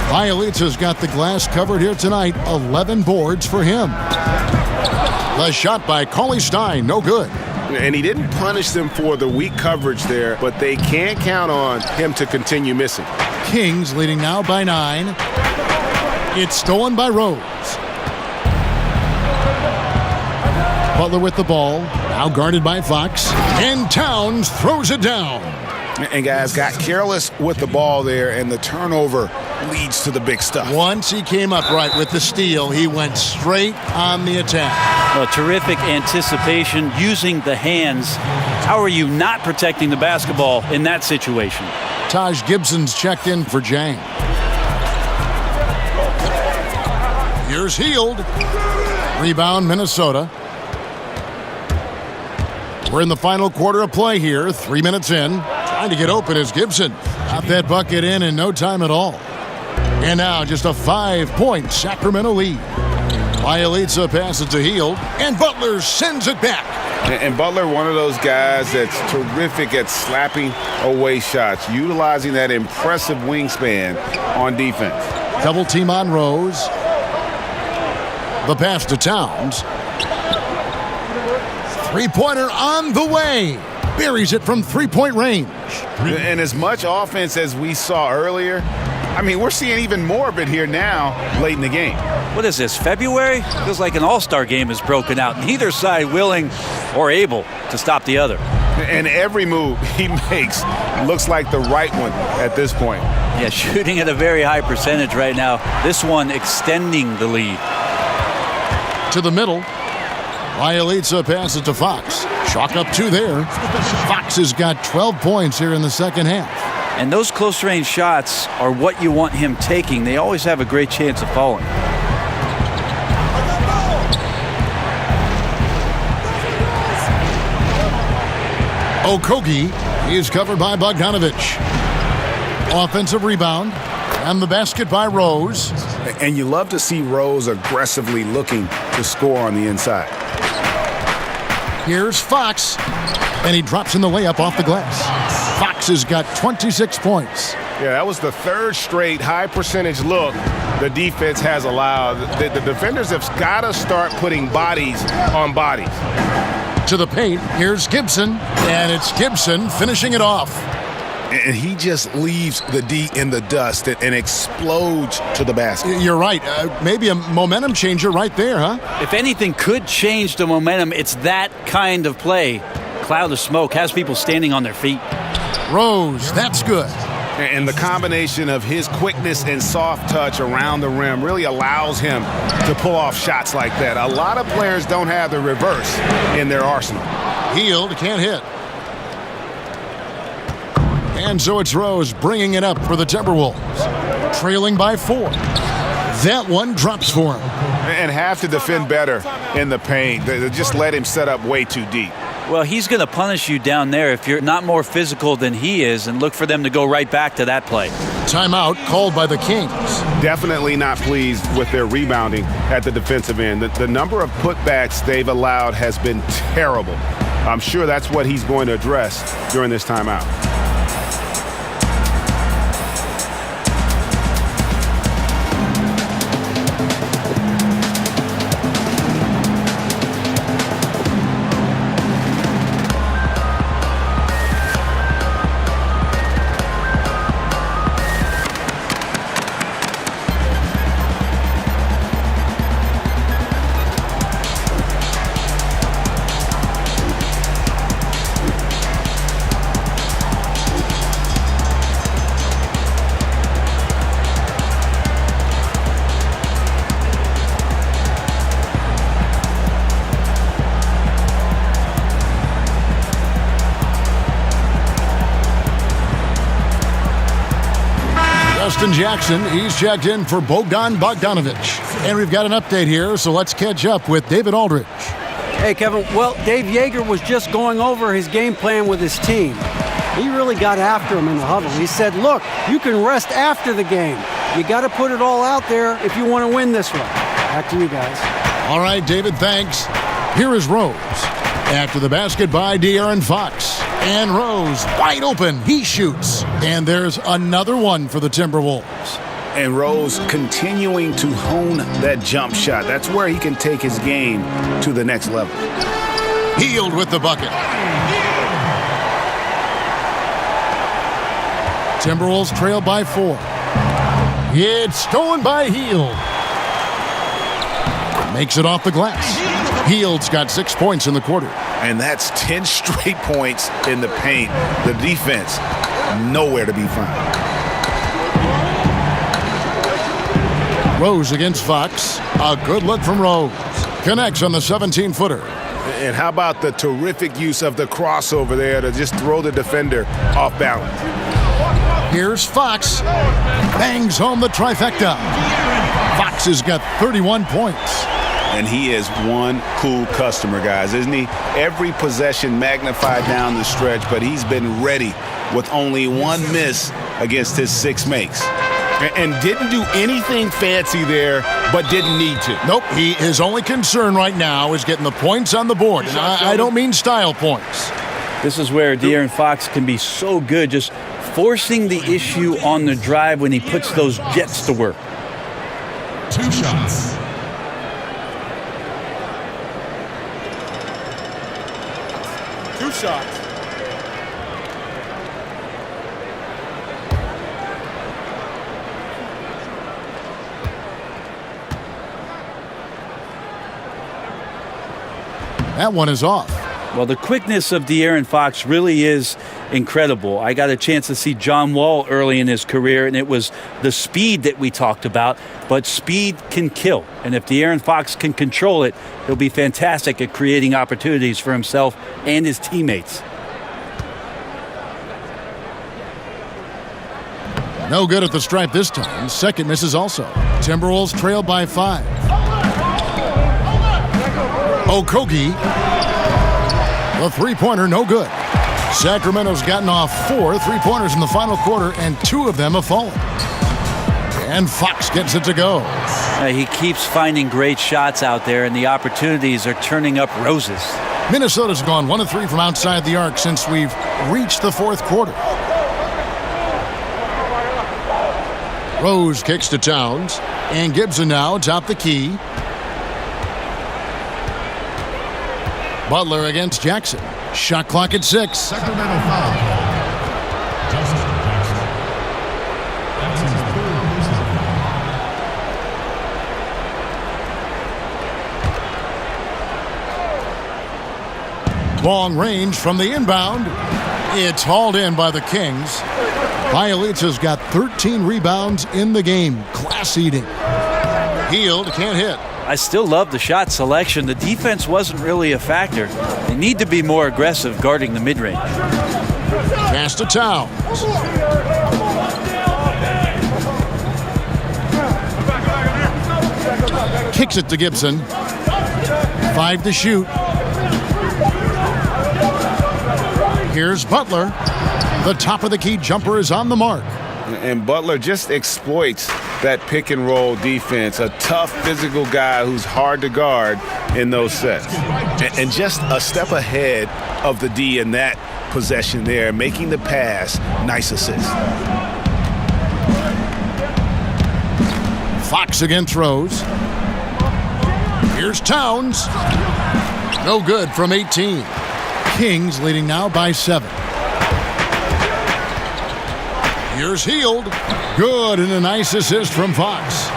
Speaker 2: Bielitsa's got the glass covered here tonight. 11 boards for him. The shot by Cauley Stein, no good.
Speaker 10: And he didn't punish them for the weak coverage there, but they can't count on him to continue missing.
Speaker 2: Kings leading now by 9. It's stolen by Rose. Butler with the ball, now guarded by Fox. And Towns throws it down.
Speaker 6: And guys got careless with the ball there, and the turnover leads to the big stuff.
Speaker 2: Once he came up right with the steal, he went straight on the attack.
Speaker 7: Well, terrific anticipation using the hands. How are you not protecting the basketball in that situation?
Speaker 2: Taj Gibson's checked in for Jang. Here's Hield. Rebound, Minnesota. We're in the final quarter of play here. 3 minutes in. Trying to get open is Gibson. Got that bucket in no time at all. And now just a 5-point Sacramento lead. Bielitsa passes to Hield, and Butler sends it back.
Speaker 10: And Butler, one of those guys that's terrific at slapping away shots, utilizing that impressive wingspan on defense.
Speaker 2: Double team on Rose. The pass to Towns. Three-pointer on the way. Buries it from three-point range.
Speaker 10: And as much offense as we saw earlier, I mean, we're seeing even more of it here now late in the game.
Speaker 7: What is this, February? Feels like an all-star game has broken out. Neither side willing or able to stop the other.
Speaker 10: And every move he makes looks like the right one at this point.
Speaker 7: Yeah, shooting at a very high percentage right now. This one extending the lead.
Speaker 2: To the middle. Bielitsa passes to Fox. Chalk up 2 there. Fox has got 12 points here in the second half.
Speaker 7: And those close-range shots are what you want him taking. They always have a great chance of falling.
Speaker 2: Okogie is covered by Bogdanovich. Offensive rebound. And the basket by Rose.
Speaker 6: And you love to see Rose aggressively looking to score on the inside.
Speaker 2: Here's Fox, and he drops in the layup off the glass. Fox has got 26 points.
Speaker 10: Yeah, that was the third straight high-percentage look the defense has allowed. The defenders have got to start putting bodies on bodies.
Speaker 2: To the paint, here's Gibson, and it's Gibson finishing it off.
Speaker 6: And he just leaves the D in the dust and explodes to the basket.
Speaker 2: You're right. Maybe a momentum changer right there, huh?
Speaker 7: If anything could change the momentum, it's that kind of play. Cloud of smoke has people standing on their feet.
Speaker 2: Rose, that's good.
Speaker 10: And the combination of his quickness and soft touch around the rim really allows him to pull off shots like that. A lot of players don't have the reverse in their arsenal.
Speaker 2: Hield can't hit. And so it's Rose bringing it up for the Timberwolves. Trailing by 4. That one drops for him.
Speaker 10: And have to defend better in the paint. They just let him set up way too deep.
Speaker 7: Well, he's going to punish you down there if you're not more physical than he is, and look for them to go right back to that play.
Speaker 2: Timeout called by the Kings.
Speaker 10: Definitely not pleased with their rebounding at the defensive end. The number of putbacks they've allowed has been terrible. I'm sure that's what he's going to address during this timeout.
Speaker 2: Justin Jackson, he's checked in for Bogdan Bogdanovic. And we've got an update here, so let's catch up with David Aldridge.
Speaker 11: Hey, Kevin. Well, Dave Yeager was just going over his game plan with his team. He really got after him in the huddle. He said, look, you can rest after the game. You got to put it all out there if you want to win this one. Back to you guys.
Speaker 2: All right, David, thanks. Here is Rose. After the basket by De'Aaron Fox. And Rose, wide open, he shoots. And there's another one for the Timberwolves.
Speaker 6: And Rose continuing to hone that jump shot. That's where he can take his game to the next level.
Speaker 2: Hield with the bucket. Timberwolves trail by 4. It's stolen by Hield. Makes it off the glass. Hield's got 6 points in the quarter.
Speaker 6: And that's 10 straight points in the paint. The defense, nowhere to be found.
Speaker 2: Rose against Fox. A good look from Rose. Connects on the 17-footer.
Speaker 10: And how about the terrific use of the crossover there to just throw the defender off balance?
Speaker 2: Here's Fox. Bangs home the trifecta. Fox has got 31 points.
Speaker 6: And he is one cool customer, guys, isn't he? Every possession magnified down the stretch, but he's been ready with only one miss against his 6 makes.
Speaker 10: And didn't do anything fancy there, but didn't need to.
Speaker 2: Nope, his only concern right now is getting the points on the board. And I don't mean style points.
Speaker 7: This is where De'Aaron Fox can be so good, just forcing the issue on the drive when he puts those jets to work.
Speaker 14: 2 shots.
Speaker 8: Shots.
Speaker 2: That one is off.
Speaker 7: Well, the quickness of De'Aaron Fox really is incredible. I got a chance to see John Wall early in his career, and it was the speed that we talked about. But speed can kill. And if De'Aaron Fox can control it, he'll be fantastic at creating opportunities for himself and his teammates.
Speaker 2: No good at the stripe this time. Second misses also. Timberwolves trail by 5. Okogie. The three-pointer, no good. Sacramento's gotten off 4 three-pointers in the final quarter, and 2 of them have fallen. And Fox gets it to go.
Speaker 7: He keeps finding great shots out there, and the opportunities are turning up roses.
Speaker 2: Minnesota's gone 1 of 3 from outside the arc since we've reached the 4th quarter. Rose kicks to Towns, and Gibson now atop the key. Butler against Jackson. Shot clock at 6.
Speaker 14: Sacramento foul. Justin Jackson. That's his 3rd personal.
Speaker 2: Long range from the inbound. It's hauled in by the Kings. Bielitsa's got 13 rebounds in the game. Class eating. Hield can't hit.
Speaker 7: I still love the shot selection. The defense wasn't really a factor. They need to be more aggressive guarding the mid-range.
Speaker 2: Pass to Towns. Kicks it to Gibson. 5 to shoot. Here's Butler. The top of the key jumper is on the mark.
Speaker 10: And Butler just exploits that pick and roll defense. A tough physical guy who's hard to guard in those sets.
Speaker 6: And just a step ahead of the D in that possession there, making the pass. Nice assist.
Speaker 2: Fox against Rose. Here's Towns. No good from 18. Kings leading now by 7. Here's Hield. Good, and a nice assist from Fox.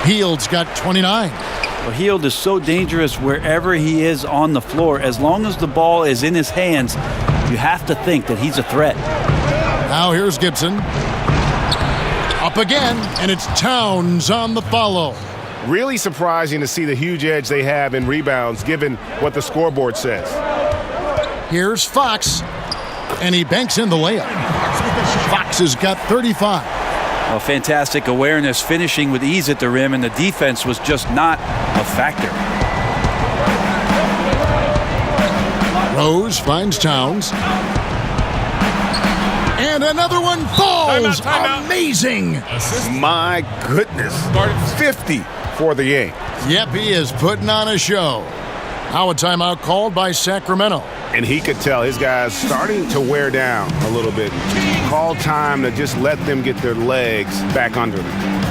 Speaker 2: Hield's got 29.
Speaker 7: Well, Hield is so dangerous wherever he is on the floor. As long as the ball is in his hands, you have to think that he's a threat.
Speaker 2: Now here's Gibson. Up again, and it's Towns on the follow.
Speaker 10: Really surprising to see the huge edge they have in rebounds, given what the scoreboard says.
Speaker 2: Here's Fox, and he banks in the layup. Fox has got 35.
Speaker 7: A fantastic awareness, finishing with ease at the rim, and the defense was just not a factor.
Speaker 2: Rose finds Towns. And another one falls.
Speaker 8: Timeout.
Speaker 2: Amazing.
Speaker 10: My goodness. 50 for the game.
Speaker 2: Yep, he is putting on a show. Now a timeout called by Sacramento.
Speaker 10: And he could tell his guys starting to wear down a little bit. Call time to just let them get their legs back under them.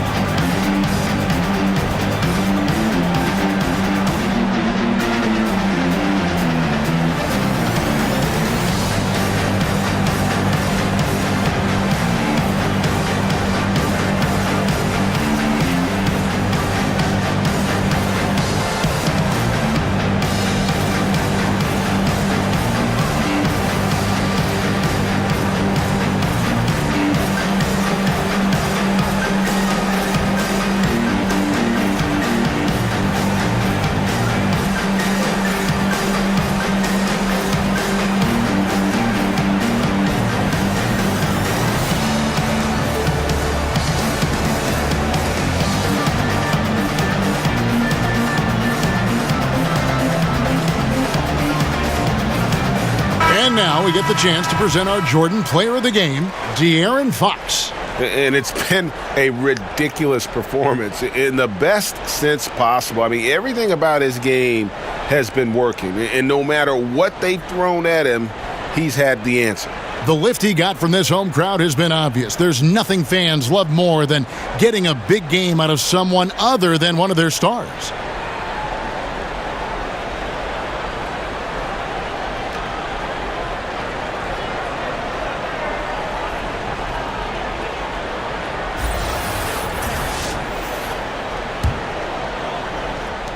Speaker 2: And now we get the chance to present our Jordan Player of the Game, De'Aaron Fox.
Speaker 10: And it's been a ridiculous performance in the best sense possible. I mean, everything about his game has been working. And no matter what they've thrown at him, he's had the answer.
Speaker 2: The lift he got from this home crowd has been obvious. There's nothing fans love more than getting a big game out of someone other than one of their stars.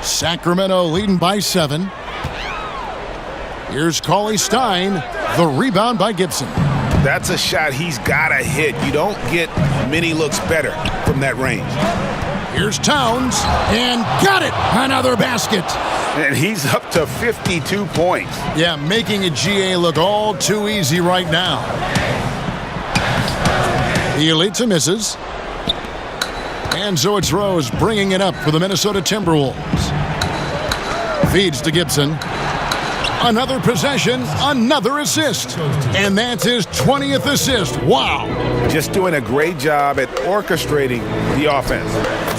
Speaker 2: Sacramento leading by 7. Here's Cauley-Stein, the rebound by Gibson.
Speaker 6: That's a shot he's got to hit. You don't get many looks better from that range.
Speaker 2: Here's Towns, and got it! Another basket.
Speaker 6: And he's up to 52 points.
Speaker 2: Yeah, making a GA look all too easy right now. The Elitza misses. And so it's Rose bringing it up for the Minnesota Timberwolves. Feeds to Gibson. Another possession, another assist. And that's his 20th assist. Wow.
Speaker 6: Just doing a great job at orchestrating the offense.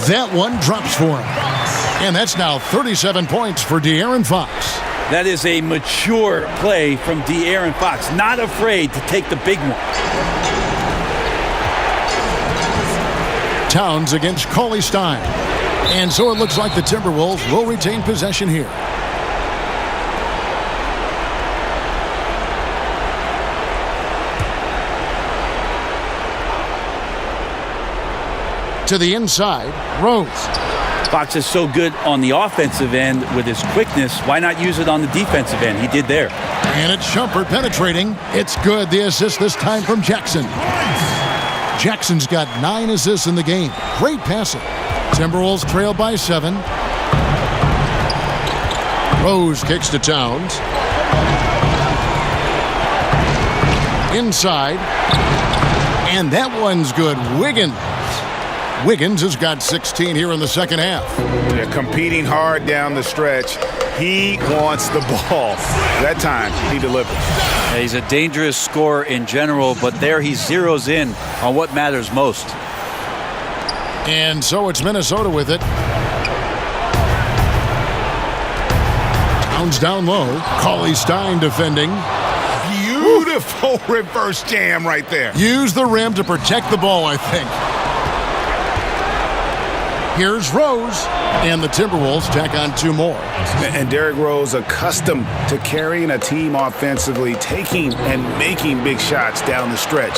Speaker 2: That one drops for him. And that's now 37 points for De'Aaron Fox.
Speaker 7: That is a mature play from De'Aaron Fox. Not afraid to take the big one.
Speaker 2: Towns against Cauley-Stein. And so it looks like the Timberwolves will retain possession here. To the inside, Rose.
Speaker 7: Fox is so good on the offensive end with his quickness. Why not use it on the defensive end? He did there.
Speaker 2: And it's Shumpert penetrating. It's good. The assist this time from Jackson. Jackson's got 9 assists in the game. Great passing. Timberwolves trail by 7. Rose kicks to Towns. Inside. And that one's good. Wiggins has got 16 here in the second half.
Speaker 6: They're competing hard down the stretch. He wants the ball. That time, he delivers.
Speaker 7: Yeah, he's a dangerous scorer in general, but there he zeroes in on what matters most.
Speaker 2: And so it's Minnesota with it. Towns down low. Cauley-Stein defending.
Speaker 6: Beautiful reverse jam right there.
Speaker 2: Use the rim to protect the ball, I think. Here's Rose, and the Timberwolves tack on 2 more.
Speaker 6: And Derrick Rose, accustomed to carrying a team offensively, taking and making big shots down the stretch.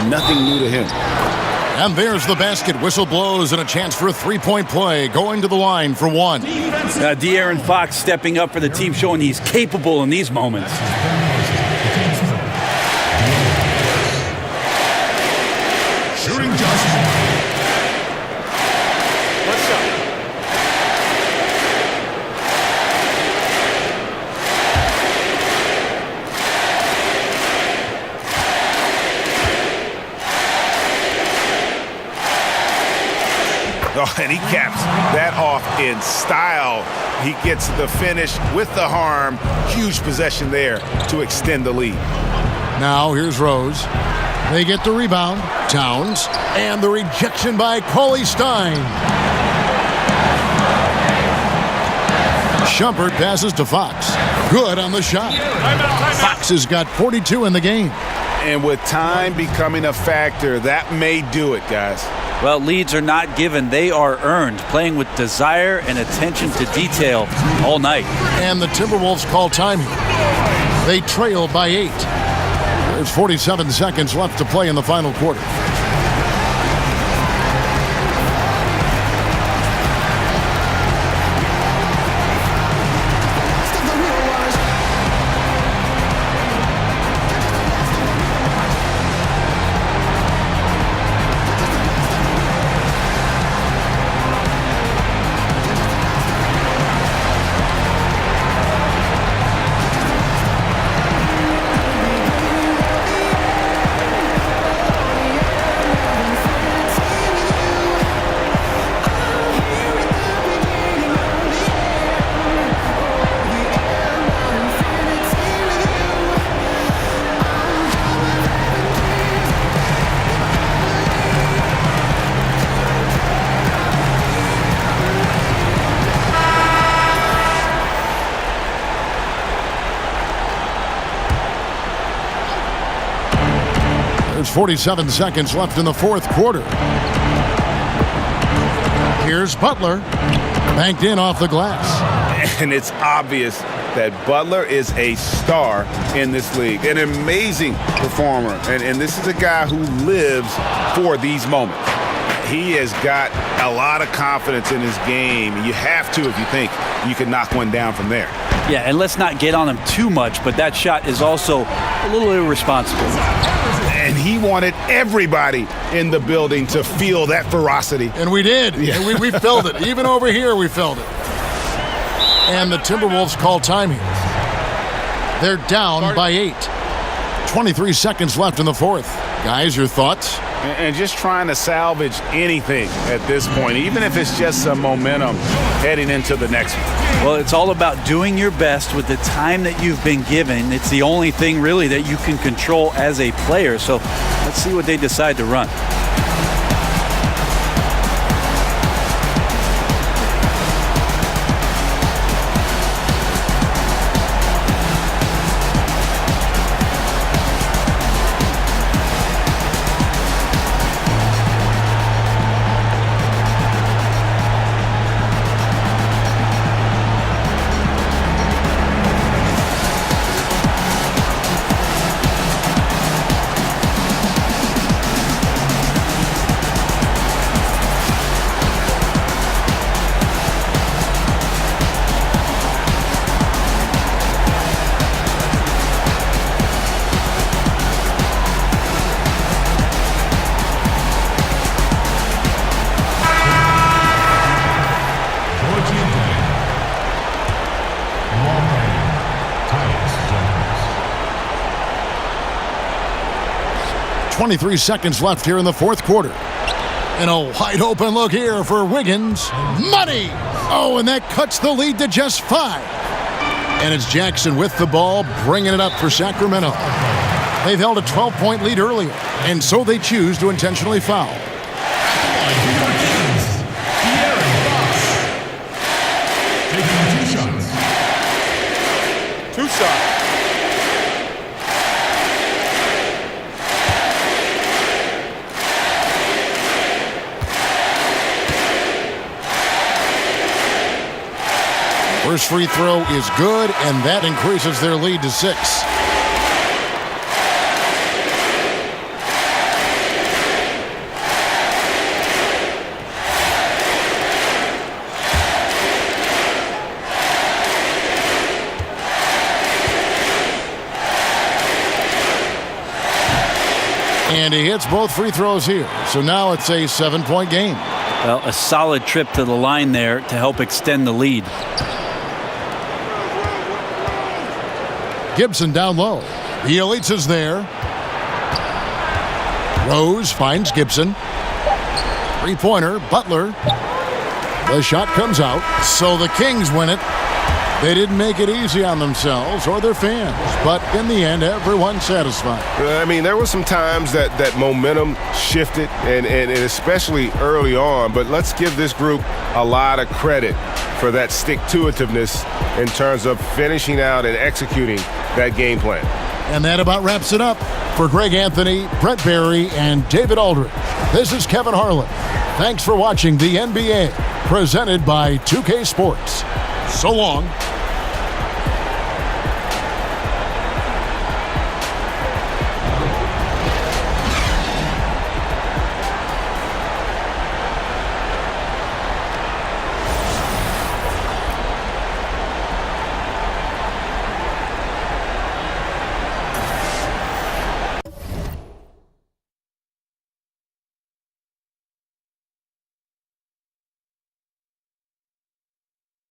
Speaker 6: Nothing new to him.
Speaker 2: And there's the basket. Whistle blows and a chance for a 3-point play. Going to the line for 1.
Speaker 7: De'Aaron Fox stepping up for the team, showing he's capable in these moments.
Speaker 14: Shooting just.
Speaker 6: and he caps that off in style. He gets the finish with the harm. Huge possession there to extend the lead.
Speaker 2: Now here's Rose. They get the rebound. Towns. And the rejection by Cauley Stein. Shumpert passes to Fox. Good on the shot. Fox has got 42 in the game.
Speaker 6: And with time becoming a factor, that may do it, guys.
Speaker 7: Well, leads are not given. They are earned, playing with desire and attention to detail all night.
Speaker 2: And the Timberwolves call time here. They trail by 8. There's 47 seconds left to play in the final quarter. There's 47 seconds left in the fourth quarter. Here's Butler. Banked in off the glass.
Speaker 6: And it's obvious that Butler is a star in this league. An amazing performer. And this is a guy who lives for these moments. He has got a lot of confidence in his game. You have to if you think you can knock one down from there.
Speaker 7: Yeah, and let's not get on him too much, but that shot is also a little irresponsible.
Speaker 6: And he wanted everybody in the building to feel that ferocity.
Speaker 2: And we did.
Speaker 6: Yeah.
Speaker 2: And we felt it. Even over here, we felt it. And the Timberwolves call time here. They're down by 8. 23 seconds left in the fourth. Guys, your thoughts?
Speaker 6: And just trying to salvage anything at this point, even if it's just some momentum heading into the next one.
Speaker 7: Well, it's all about doing your best with the time that you've been given. It's the only thing really that you can control as a player. So let's see what they decide to run.
Speaker 2: .23 seconds left here in the fourth quarter. And a wide open look here for Wiggins. Money! Oh, and that cuts the lead to just 5. And it's Jackson with the ball, bringing it up for Sacramento. They've held a 12-point lead earlier, and so they choose to intentionally foul.
Speaker 8: Two shots.
Speaker 2: First free throw is good, and that increases their lead to 6. And he hits both free throws here. So now it's a 7-point game.
Speaker 7: Well, a solid trip to the line there to help extend the lead.
Speaker 2: Gibson down low. The Elites is there. Rose finds Gibson. Three-pointer, Butler. The shot comes out, so the Kings win it. They didn't make it easy on themselves or their fans, but in the end, everyone's satisfied.
Speaker 10: I mean, there were some times that momentum shifted, and especially early on, but let's give this group a lot of credit for that stick-to-itiveness in terms of finishing out and executing that game plan.
Speaker 2: And that about wraps it up. For Greg Anthony, Brent Barry, and David Aldridge, this is Kevin Harlan. Thanks for watching the NBA, presented by 2K Sports. So long.